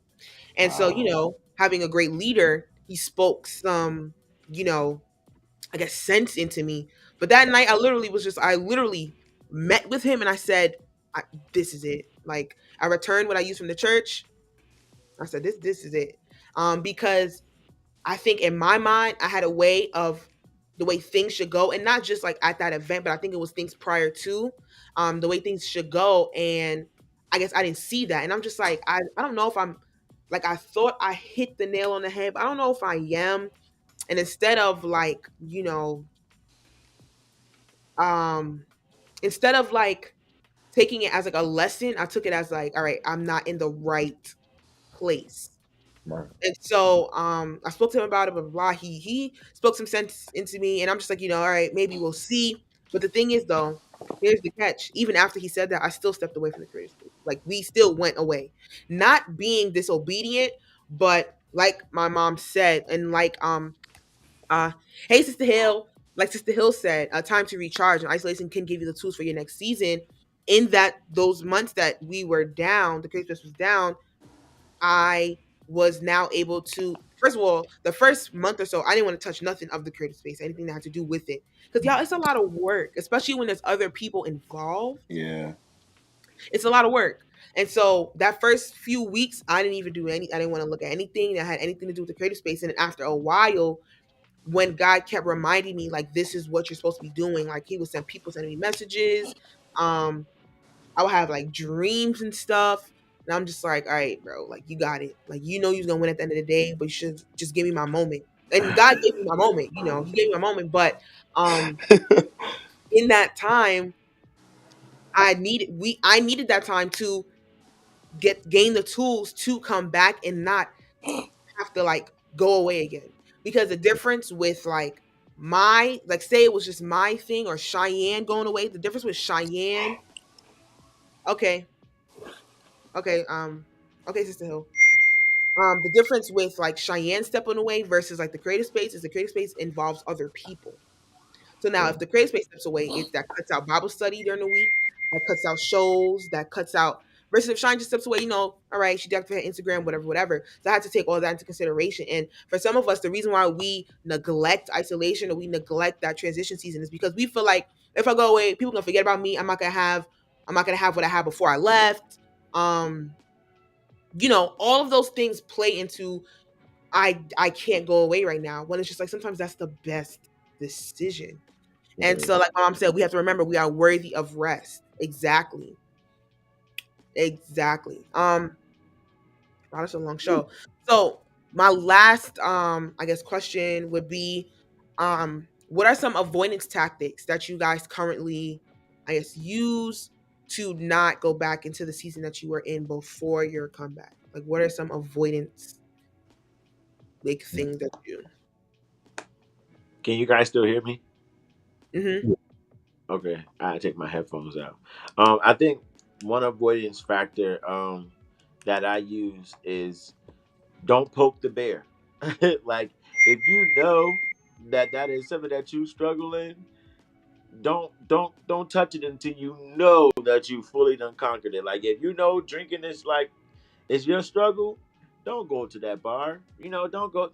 And so, Wow. having a great leader, he spoke some, you know, I guess sense into me. But that night I literally met with him and I said, this is it. Like, I returned what I used from the church. I said, this is it. Because I think in my mind, I had a way of the way things should go, and not just like at that event, but I think it was things prior to, the way things should go. And I guess I didn't see that, and I'm just like, I don't know if I'm like, I thought I hit the nail on the head, but I don't know if I am. And instead of like, um, instead of like taking it as like a lesson, I took it as like, all right, I'm not in the right place. Right. And so I spoke to him about it, blah blah blah. He spoke some sense into me, and I'm just like, all right, maybe we'll see. But the thing is, though, here's the catch. Even after he said that, I still stepped away from the creative space. Like, we still went away, not being disobedient, but like my mom said, and like uh, hey Sister Hill, like Sister Hill said, time to recharge, and isolation can give you the tools for your next season. In that those months that we were down, the creative space was down, I was now able to, first of all, the first month or so, I didn't want to touch nothing of the creative space, anything that had to do with it. Because y'all, it's a lot of work, especially when there's other people involved. Yeah. It's a lot of work. And so that first few weeks, I didn't even do I didn't want to look at anything that had anything to do with the creative space. And then after a while, when God kept reminding me, like, this is what you're supposed to be doing, like he would send people sending me messages. Um, I would have like dreams and stuff. And I'm just like, all right, bro, like, you got it. Like, you know, you're gonna win at the end of the day, but you should just give me my moment. And God gave me my moment, he gave me my moment. But um in that time, I needed that time to gain the tools to come back and not have to like go away again. Because the difference with like say it was just my thing or Cheyenne going away, the difference with Cheyenne, okay, okay, okay, Sister Hill. The difference with like Cheyenne stepping away versus like the creative space is the creative space involves other people. So now, if the creative space steps away, that cuts out Bible study during the week, that cuts out shows, that cuts out. Versus if Shine just steps away, all right, she deactivated Instagram, whatever, whatever. So I had to take all that into consideration. And for some of us, the reason why we neglect isolation or we neglect that transition season is because we feel like if I go away, people gonna forget about me. I'm not gonna have what I had before I left. All of those things play into I can't go away right now. When it's just like sometimes that's the best decision. And so, like my mom said, we have to remember we are worthy of rest. Exactly. Wow, that's a long show. So my last I guess question would be what are some avoidance tactics that you guys currently I guess use to not go back into the season that you were in before your comeback? Like what are some avoidance like things that you Can you guys still hear me? Mm-hmm. Okay, I take my headphones out. I think one avoidance factor that I use is don't poke the bear. Like if you know that is something that you struggle in, don't touch it until you know that you fully done conquered it. Like if you know drinking is like it's your struggle, don't go to that bar. Don't go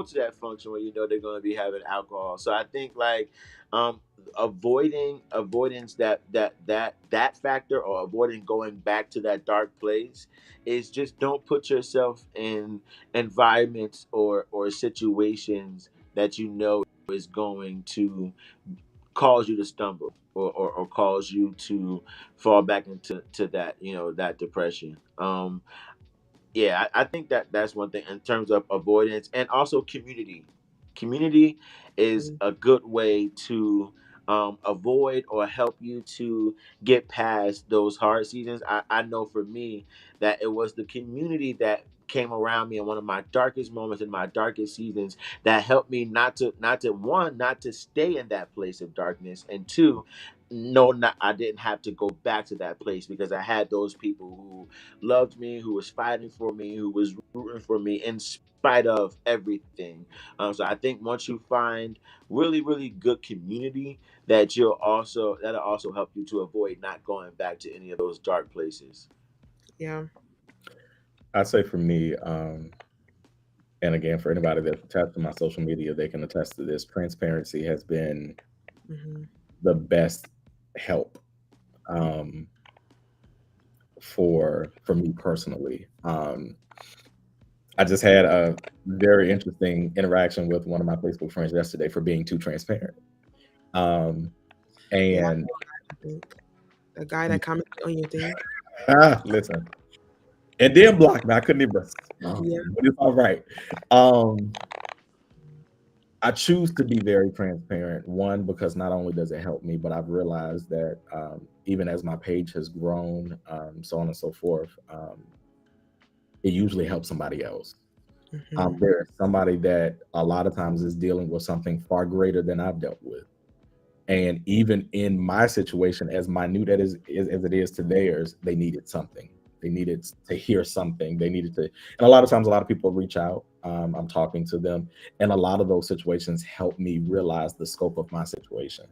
to that function where you know they're gonna be having alcohol. So I think like um avoidance that factor or avoiding going back to that dark place is just don't put yourself in environments or situations that you know is going to cause you to stumble or cause you to fall back into that that depression. Yeah, I think that's one thing in terms of avoidance and also community. Community is a good way to avoid or help you to get past those hard seasons. I know for me that it was the community that came around me in one of my darkest moments in my darkest seasons that helped me not to stay in that place of darkness, and two, no, not I didn't have to go back to that place because I had those people who loved me, who was fighting for me, who was rooting for me in spite of everything. So I think once you find really, really good community, that'll also help you to avoid not going back to any of those dark places. Yeah. I'd say for me, and again, for anybody that's attached to my social media, they can attest to this. Transparency has been Mm-hmm. the best help um, for me personally. I just had a very interesting interaction with one of my Facebook friends yesterday for being too transparent. Yeah. And I think the guy that commented on your thing. listen, and then blocked me. I couldn't even. Yeah. But it's all right. Um, I choose to be very transparent. One, because not only does it help me, but I've realized that even as my page has grown, so on and so forth, it usually helps somebody else. Mm-hmm. There's somebody that a lot of times is dealing with something far greater than I've dealt with. And even in my situation, as minute as it is to theirs, they needed something. They needed to hear something. They needed to, and a lot of times, a lot of people reach out. I'm talking to them, and a lot of those situations help me realize the scope of my situation.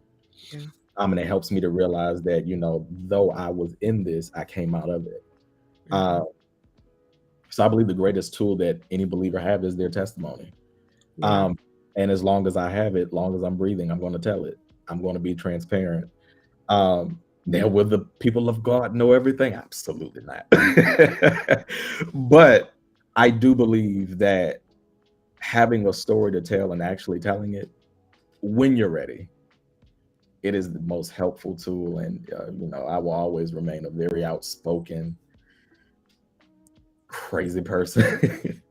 Yeah. And it helps me to realize that though I was in this, I came out of it. Mm-hmm. So I believe the greatest tool that any believer have is their testimony. Yeah. And as long as I have it, long as I'm breathing, I'm going to tell it. I'm going to be transparent. Now, will the people of God know everything? Absolutely not. But I do believe that having a story to tell and actually telling it when you're ready, it is the most helpful tool. And, I will always remain a very outspoken, crazy person.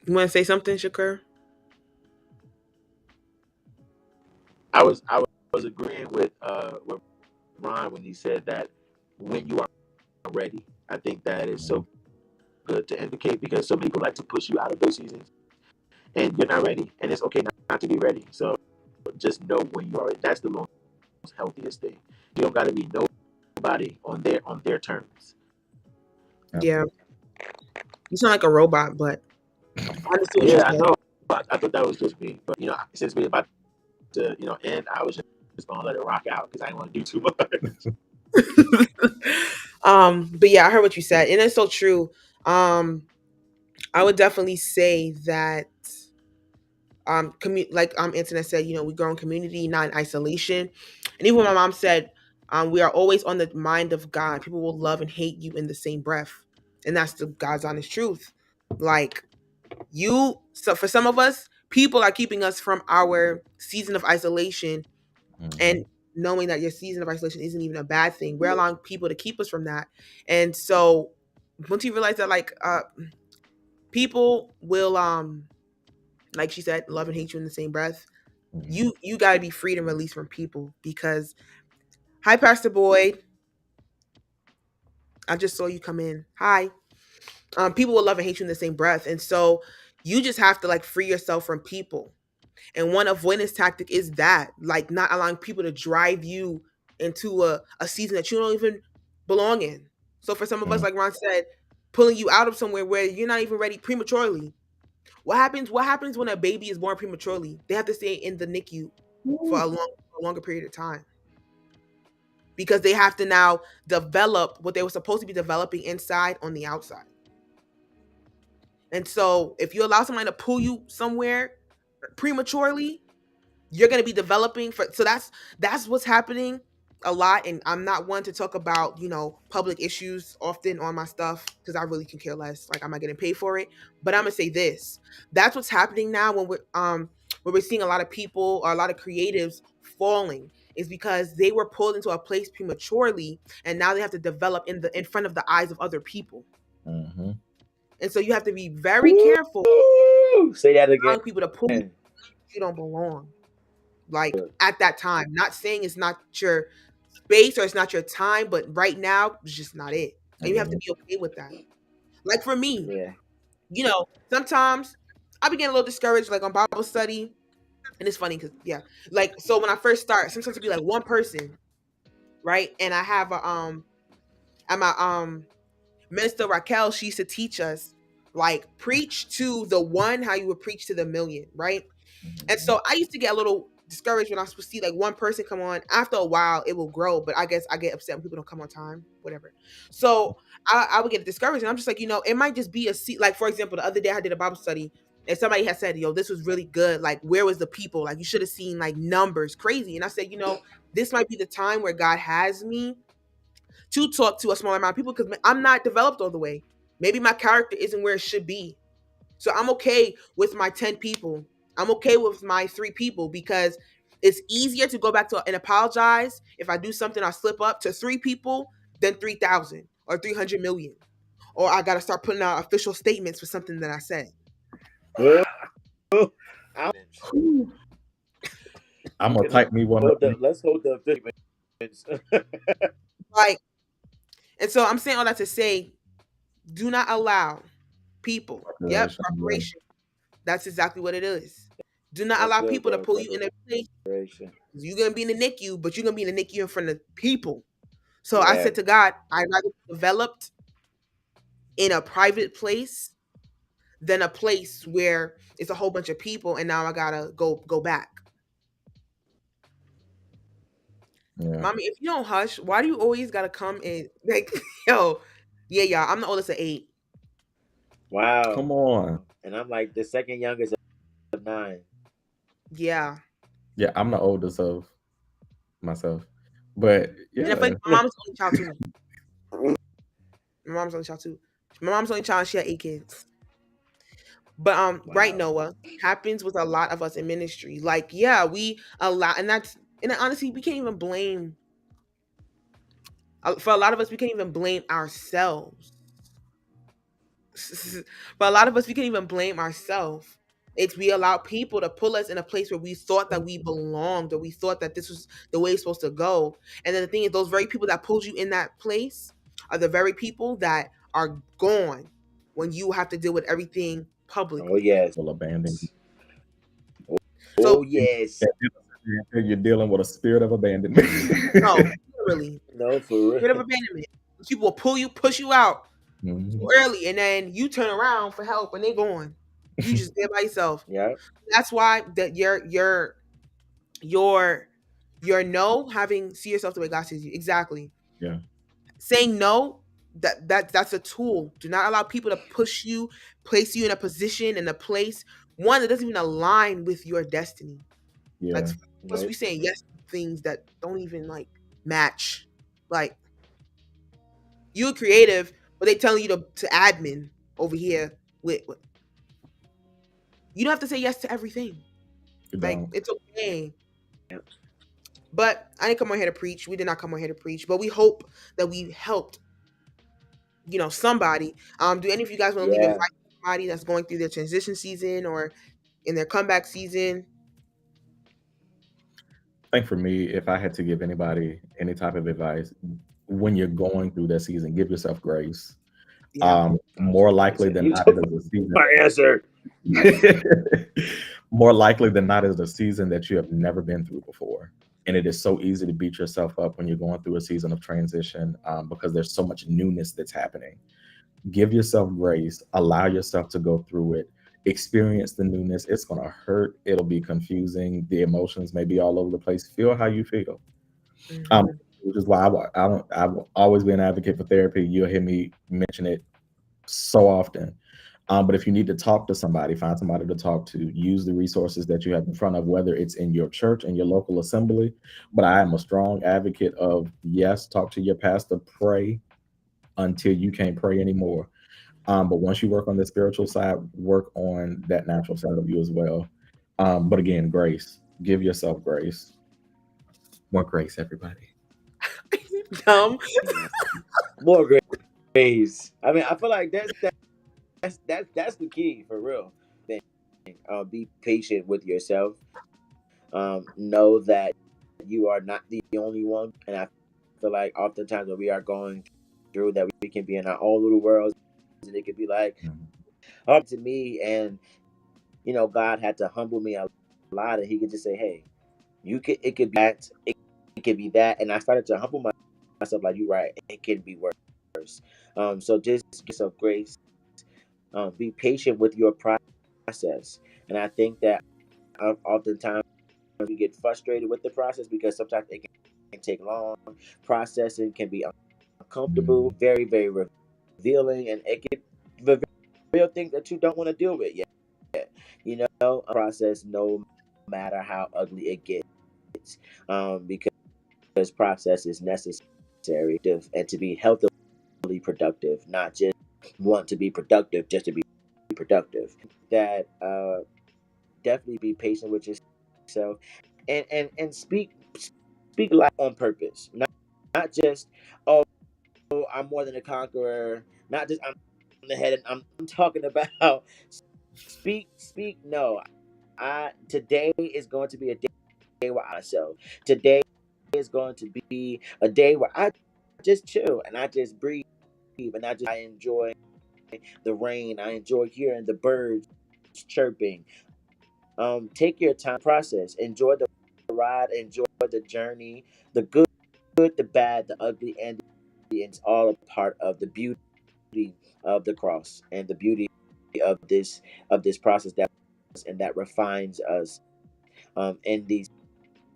You want to say something, Shakur? I was agreeing with with Ron when he said that when you are ready. I think that is so good to indicate because some people like to push you out of those seasons and you're not ready, and it's okay not to be ready. So just know when you are. That's the most healthiest thing. You don't got to be nobody on their terms. Yeah. You sound like a robot, but I understand what Yeah, you're I saying. know. I thought that was just me, but since we're about to end, I was just gonna let it rock out because I didn't want to do too much. But yeah, I heard what you said, and it's so true. I would definitely say that like Antoinette said, we grow in community, not in isolation. And even my mom said, we are always on the mind of God. People will love and hate you in the same breath. And that's the God's honest truth. Like so for some of us, people are keeping us from our season of isolation, and knowing that your season of isolation isn't even a bad thing. We're allowing people to keep us from that. And so once you realize that, like, people will like she said, love and hate you in the same breath. You got to be freed and released from people, because hi, Pastor Boyd, I just saw you come in. Hi. People will love and hate you in the same breath, and so you just have to like free yourself from people. And one avoidance tactic is that, like, not allowing people to drive you into a season that you don't even belong in. So for some of us, like Ron said, pulling you out of somewhere where you're not even ready prematurely. What happens when a baby is born prematurely? They have to stay in the NICU for a longer period of time, because they have to now develop what they were supposed to be developing inside on the outside. And so if you allow somebody to pull you somewhere prematurely, you're going to be developing so that's what's happening a lot. And I'm not one to talk about public issues often on my stuff, because I really can care less. Like, I'm not getting paid for it. But I'm gonna say this: that's what's happening now when we're seeing a lot of people or a lot of creatives falling, is because they were pulled into a place prematurely, and now they have to develop in front of the eyes of other people. And so you have to be very careful Say that allowing again. people to pull you don't belong, like, at that time. Not saying it's not your space or it's not your time, but right now it's just not it. And you have to be okay with that. Like for me, Yeah. Sometimes I began a little discouraged, like on Bible study. And it's funny because, like, so when I first start, sometimes it'd be like one person, right? And I have my Minister Raquel, she used to teach us, like, preach to the one how you would preach to the million, right? And so I used to get a little discouraged when I was to see like one person come on. After a while, it will grow, but I guess I get upset when people don't come on time, whatever. So I would get discouraged, and I'm just like, it might just be a seat. Like, for example, the other day I did a Bible study, and somebody had said, "Yo, this was really good. Like, where was the people? Like, you should have seen like numbers, crazy." And I said, this might be the time where God has me to talk to a smaller amount of people, because I'm not developed all the way. Maybe my character isn't where it should be. So I'm okay with my 10 people. I'm okay with my 3 people, because it's easier to go back to and apologize if I do something, I slip up, to 3 people than 3,000 or 300 million. Or I got to start putting out official statements for something that I said. I'm gonna type me one. Let's hold the statements. Like, and so I'm saying all that to say, do not allow people. Yep, preparation. That's exactly what it is. Do not allow people to pull you in a place. You're gonna be in the NICU, but you're gonna be in the NICU in front of people. So I said to God, I'd rather be developed in a private place than a place where it's a whole bunch of people and now I gotta go back. Mommy, if you don't hush, why do you always gotta come in? Like, yo, yeah, y'all. I'm the oldest of 8. Wow. Come on. And I'm like the second youngest of 9. Yeah. Yeah, I'm the oldest of myself. But yeah. And my mom's the only child too. My mom's the only child too. My mom's the only child, she had 8 kids. But Wow. Right, Noah, happens with a lot of us in ministry. Like, yeah, we allow, and honestly, we can't even blame. For a lot of us, we can't even blame ourselves. For a lot of us, we can't even blame ourselves, We allow people to pull us in a place where we thought that we belonged, or we thought that this was the way it's supposed to go. And then the thing is, those very people that pulled you in that place are the very people that are gone when you have to deal with everything Oh publicly. yes. Will abandon you. Oh So yes. You're dealing with a spirit of abandonment. no, literally, No, for bit of real. abandonment. People will pull you, push you out Mhm. early, and then you turn around for help, and they gone. You just there by yourself. Yeah. That's why that your no, having see yourself the way God sees you. Exactly. Yeah. Saying no, that's a tool. Do not allow people to push you, place you in a position, in a place, one that doesn't even align with your destiny. Like, Yeah. supposed to Nope. be saying yes to things that don't even like match. Like, you're creative, but they telling you to admin over here with you don't have to say yes to everything. You Like, don't. it's okay. Yeah. But I didn't come on here to preach. We did not come on here to preach. But we hope that we helped, somebody. Do any of you guys want to leave advice Yeah. to somebody that's going through their transition season or in their comeback season? I think for me, if I had to give anybody any type of advice, when you're going through that season, give yourself grace. Yeah. More likely than You not, took it is a season. my answer. More likely than not, is a season that you have never been through before. And it is so easy to beat yourself up when you're going through a season of transition, because there's so much newness that's happening. Give yourself grace, allow yourself to go through it, experience the newness. It's going to hurt, it'll be confusing, the emotions may be all over the place. Feel how you feel. um, Mhm. which is why I've always been an advocate for therapy. You'll hear me mention it so often. But if you need to talk to somebody, find somebody to talk to. Use the resources that you have in front of, whether it's in your church and your local assembly. But I am a strong advocate of, yes, talk to your pastor, pray until you can't pray anymore. But once you work on the spiritual side, work on that natural side of you as well. But again, grace. Give yourself grace. More grace, everybody. Dumb. More grace. I mean, I feel like that's the key for real. Thing. Be patient with yourself. Know that you are not the only one, and I feel like oftentimes when we are going through that, we can be in our own little worlds, and it could be like Mhm. up to me, and God had to humble me a lot, and He could just say, "Hey, you could. It could be that. It could be that," and I started to humble myself. Like, you're right. It can be worse. So just give yourself grace. Be patient with your process, and I think that oftentimes we get frustrated with the process because sometimes it can take long. Processing can be uncomfortable, Mhm. very, very revealing, and it can reveal things that you don't want to deal with yet. A process, no matter how ugly it gets, because process is necessary and to be healthily productive, not just want to be productive just to be productive. That definitely be patient with yourself, and speak life on purpose, not just, oh, I'm more than a conqueror, not just I'm the head, and I'm talking about speak. No, I today is going to be a day where I so today is going to be a day where I just chill and I just breathe, and I enjoy the rain. I enjoy hearing the birds chirping. Take your time, process, enjoy the ride, enjoy the journey, the good, the bad, the ugly, and it's all a part of the beauty of the cross and the beauty of this process that refines us in these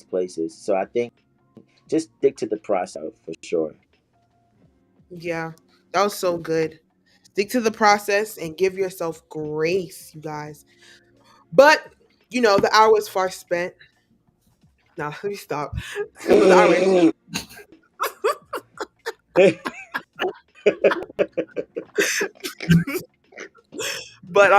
places. So I think just stick to the process for sure. Yeah, that was so good. Stick to the process and give yourself grace, you guys. But the hour is far spent. Nah, let me stop. The hour is- but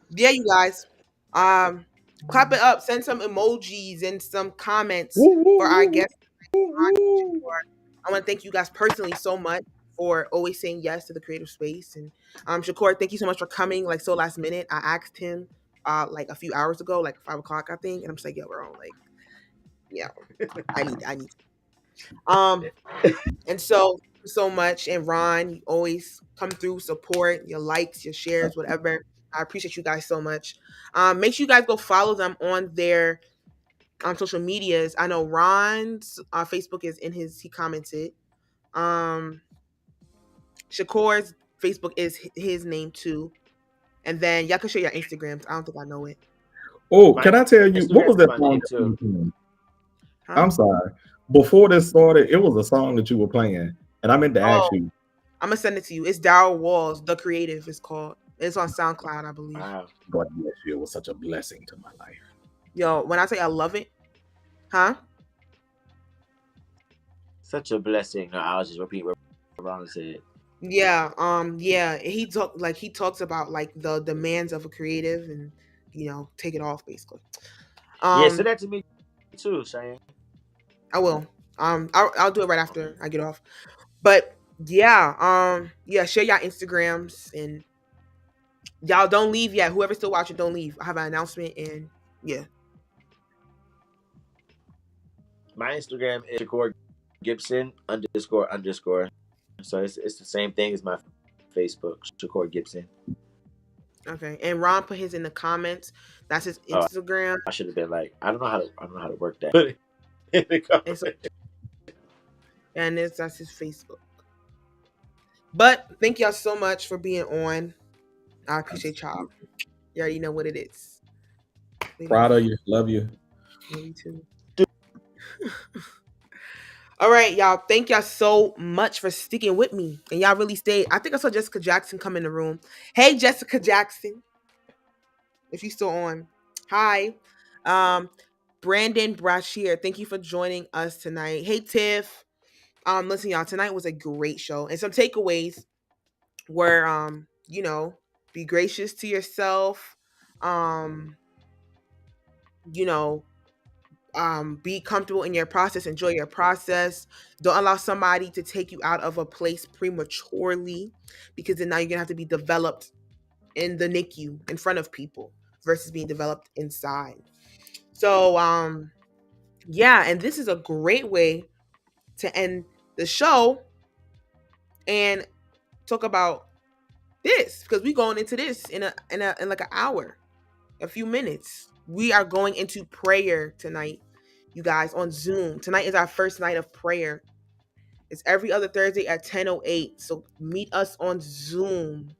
yeah, you guys. Clap it up. Send some emojis and some comments Woo, woo, for our woo, guest. woo, woo. I want to thank you guys personally so much for always saying yes to the creative space. And Shakur, thank you so much for coming like so last minute. I asked him like a few hours ago, like 5 o'clock, I think. And I'm just like, yo, bro, like, yeah, I need. And so much. And Ron, you always come through, support your likes, your shares, whatever. I appreciate you guys so much. Make sure you guys go follow them on their social medias. I know Ron's Facebook is in he commented. Shakur's Facebook is his name too. And then y'all can share your Instagrams. I don't think I know it. Oh, can I tell you what was Instagram's that my song? name, too. Huh? I'm sorry. Before this started, it was a song that you were playing, and I meant to ask you. I'm gonna send it to you. It's Daryl Walls, The Creative is called. It's on SoundCloud, I believe. Wow. God bless you. It was such a blessing to my life. Yo, when I say I love it, huh? Such a blessing. No, I'll just repeat what Ron said. Yeah, yeah. He talks about like the demands of a creative and take it off basically. Yeah, send that to me too, Cheyenne. I will. I'll do it right after I get off. But yeah, share your Instagrams and y'all don't leave yet. Whoever's still watching, don't leave. I have an announcement and yeah. My Instagram is Shakur Gibson __. So it's the same thing as my Facebook, Shakur Gibson. Okay, and Ron put his in the comments. That's his Instagram. I should have been like, I don't know how to work that. Put it in the comments. And that's his Facebook. But thank y'all so much for being on. I appreciate y'all. You already know what it is. Proud of you. Love you. Me too. All right, y'all. Thank y'all so much for sticking with me. And y'all really stayed. I think I saw Jessica Jackson come in the room. Hey, Jessica Jackson. If you still on. Hi. Brandon Brashear. Thank you for joining us tonight. Hey, Tiff. Listen, y'all, tonight was a great show. And some takeaways were, be gracious to yourself. Be comfortable in your process, enjoy your process. Don't allow somebody to take you out of a place prematurely, because then now you're gonna have to be developed in the NICU in front of people versus being developed inside. So yeah, and this is a great way to end the show and talk about this, because we're going into this in like an hour, a few minutes. We are going into prayer tonight, you guys, on Zoom. Tonight is our first night of prayer. It's every other Thursday at 10:08. So meet us on Zoom.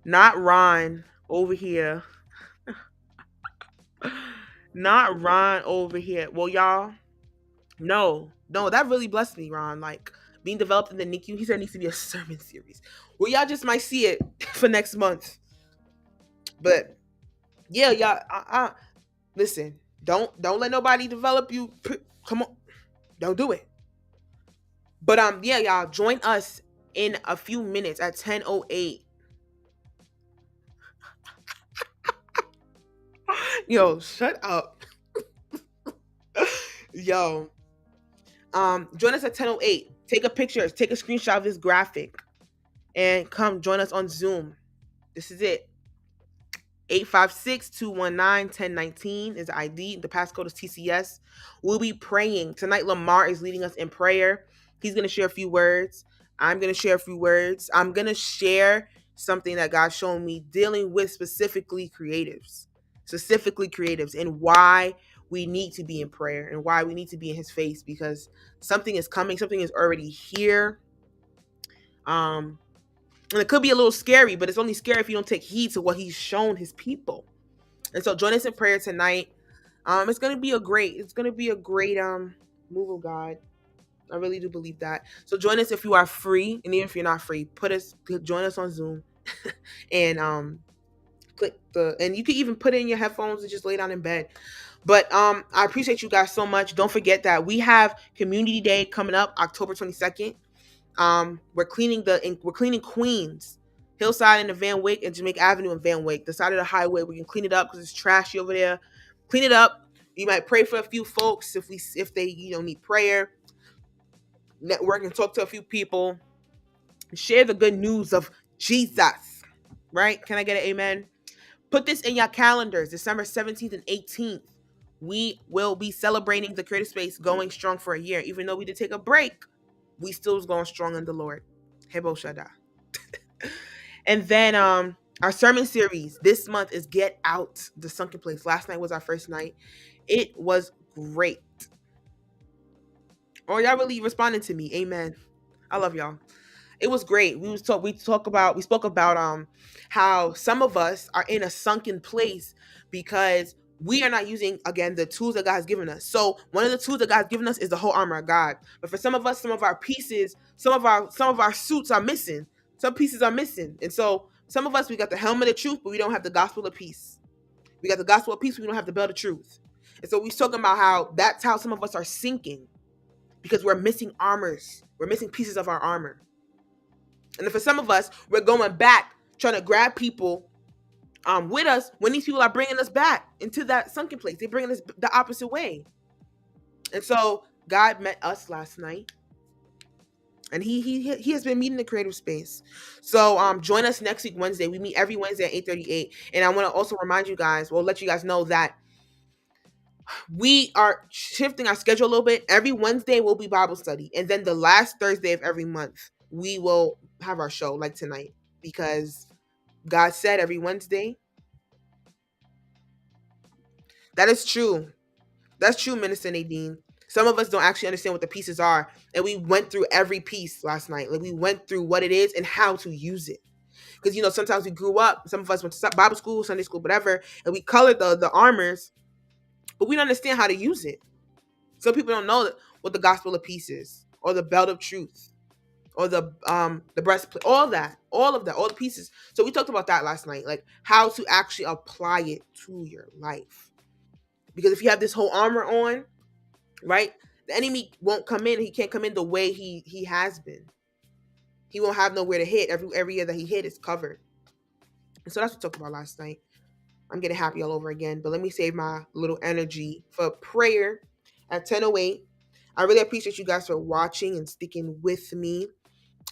Not Ron over here. Not Ron over here. Well, y'all, no, that really blessed me, Ron. Like, being developed in the NICU, he said it needs to be a sermon series. Well, y'all just might see it for next month. But yeah, y'all, listen, don't let nobody develop you. Come on, don't do it. But yeah, y'all, join us in a few minutes at 10:08. Yo, shut up. Yo, join us at 10:08. Take a picture, take a screenshot of this graphic, and come join us on Zoom. This is it. 856-219-1019 is the ID. The passcode is TCS. We'll be praying. Tonight, Lamar is leading us in prayer. He's going to share a few words. I'm going to share a few words. I'm going to share something that God's shown me dealing with specifically creatives, and why we need to be in prayer and why we need to be in his face, because something is coming. Something is already here. And it could be a little scary, but it's only scary if you don't take heed to what he's shown his people. And so join us in prayer tonight. It's gonna be a great move of God. I really do believe that. So join us if you are free, and even if you're not free, join us on Zoom, and and you can even put in your headphones and just lay down in bed. But I appreciate you guys so much. Don't forget that we have Community Day coming up October 22nd. We're cleaning Queens, Hillside and the Van Wyck, and Jamaica Avenue in Van Wyck, the side of the highway. We can clean it up because it's trashy over there. Clean it up. You might pray for a few folks if they need prayer. Network and talk to a few people. Share the good news of Jesus right? Can I get an amen? Put this in your calendars. December 17th and 18th. We will be celebrating the Creative Space going strong for a year. Even though we did take a break, we still was going strong in the Lord. Hebo Shada. And then our sermon series this month is Get Out the Sunken Place. Last night was our first night. It was great. Oh, y'all really responding to me. Amen. I love y'all. It was great. We spoke about how some of us are in a sunken place because we are not using, again, the tools that God has given us. So one of the tools that God's given us is the whole armor of God. But for some of us, some of our pieces, some of our suits are missing. Some pieces are missing. And so some of us, we got the helmet of truth, but we don't have the gospel of peace. We got the gospel of peace, we don't have the belt of truth. And so we're talking about how that's how some of us are sinking because we're missing armors. We're missing pieces of our armor. And then for some of us, we're going back, trying to grab people with us when these people are bringing us back into that sunken place. They're bringing us the opposite way. And so God met us last night. And he has been meeting the Creative Space. So join us next week, Wednesday. We meet every Wednesday at 8:38. And I want to also remind you guys, let you guys know that we are shifting our schedule a little bit. Every Wednesday will be Bible study. And then the last Thursday of every month, we will have our show like tonight. Because God said every Wednesday. That is true. That's true, Minister Nadine. Some of us don't actually understand what the pieces are. And we went through every piece last night. Like we went through what it is and how to use it. Because, sometimes we grew up. Some of us went to Bible school, Sunday school, whatever. And we colored the armors. But we don't understand how to use it. Some people don't know what the gospel of peace is. Or the belt of truth. Or the breastplate. All of that. All the pieces. So we talked about that last night. Like how to actually apply it to your life. Because if you have this whole armor on, right, the enemy won't come in. He can't come in the way he has been. He won't have nowhere to hit. Every area that he hit is covered. And so that's what we talked about last night. I'm getting happy all over again. But let me save my little energy for prayer at 10:08. I really appreciate you guys for watching and sticking with me.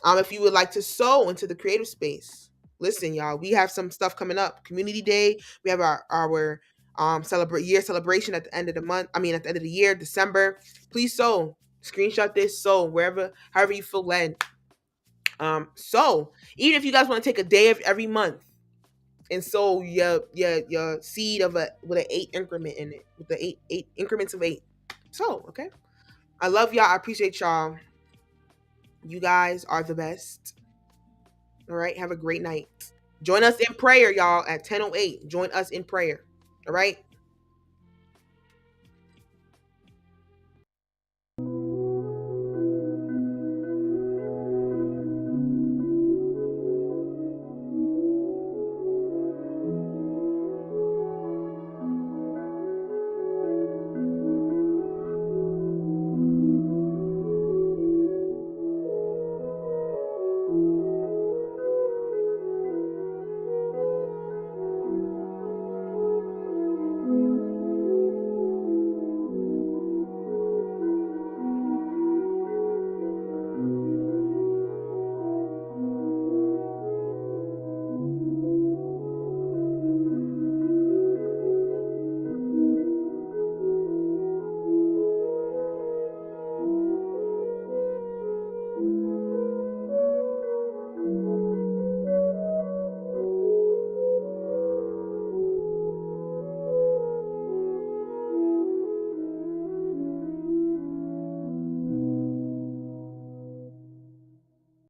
If you would like to sow into the Creative Space, listen, y'all, we have some stuff coming up. Community Day. We have our year celebration at the end of the month. At the end of the year, December. Please sow. Screenshot this, sow however you feel led. So even if you guys want to take a day of every month and sow your seed with an 8 increment in it, with the eight increments of 8. So okay, I love y'all. I appreciate y'all. You guys are the best. All right, have a great night. Join us in prayer, y'all, at 10:08. Join us in prayer. All right.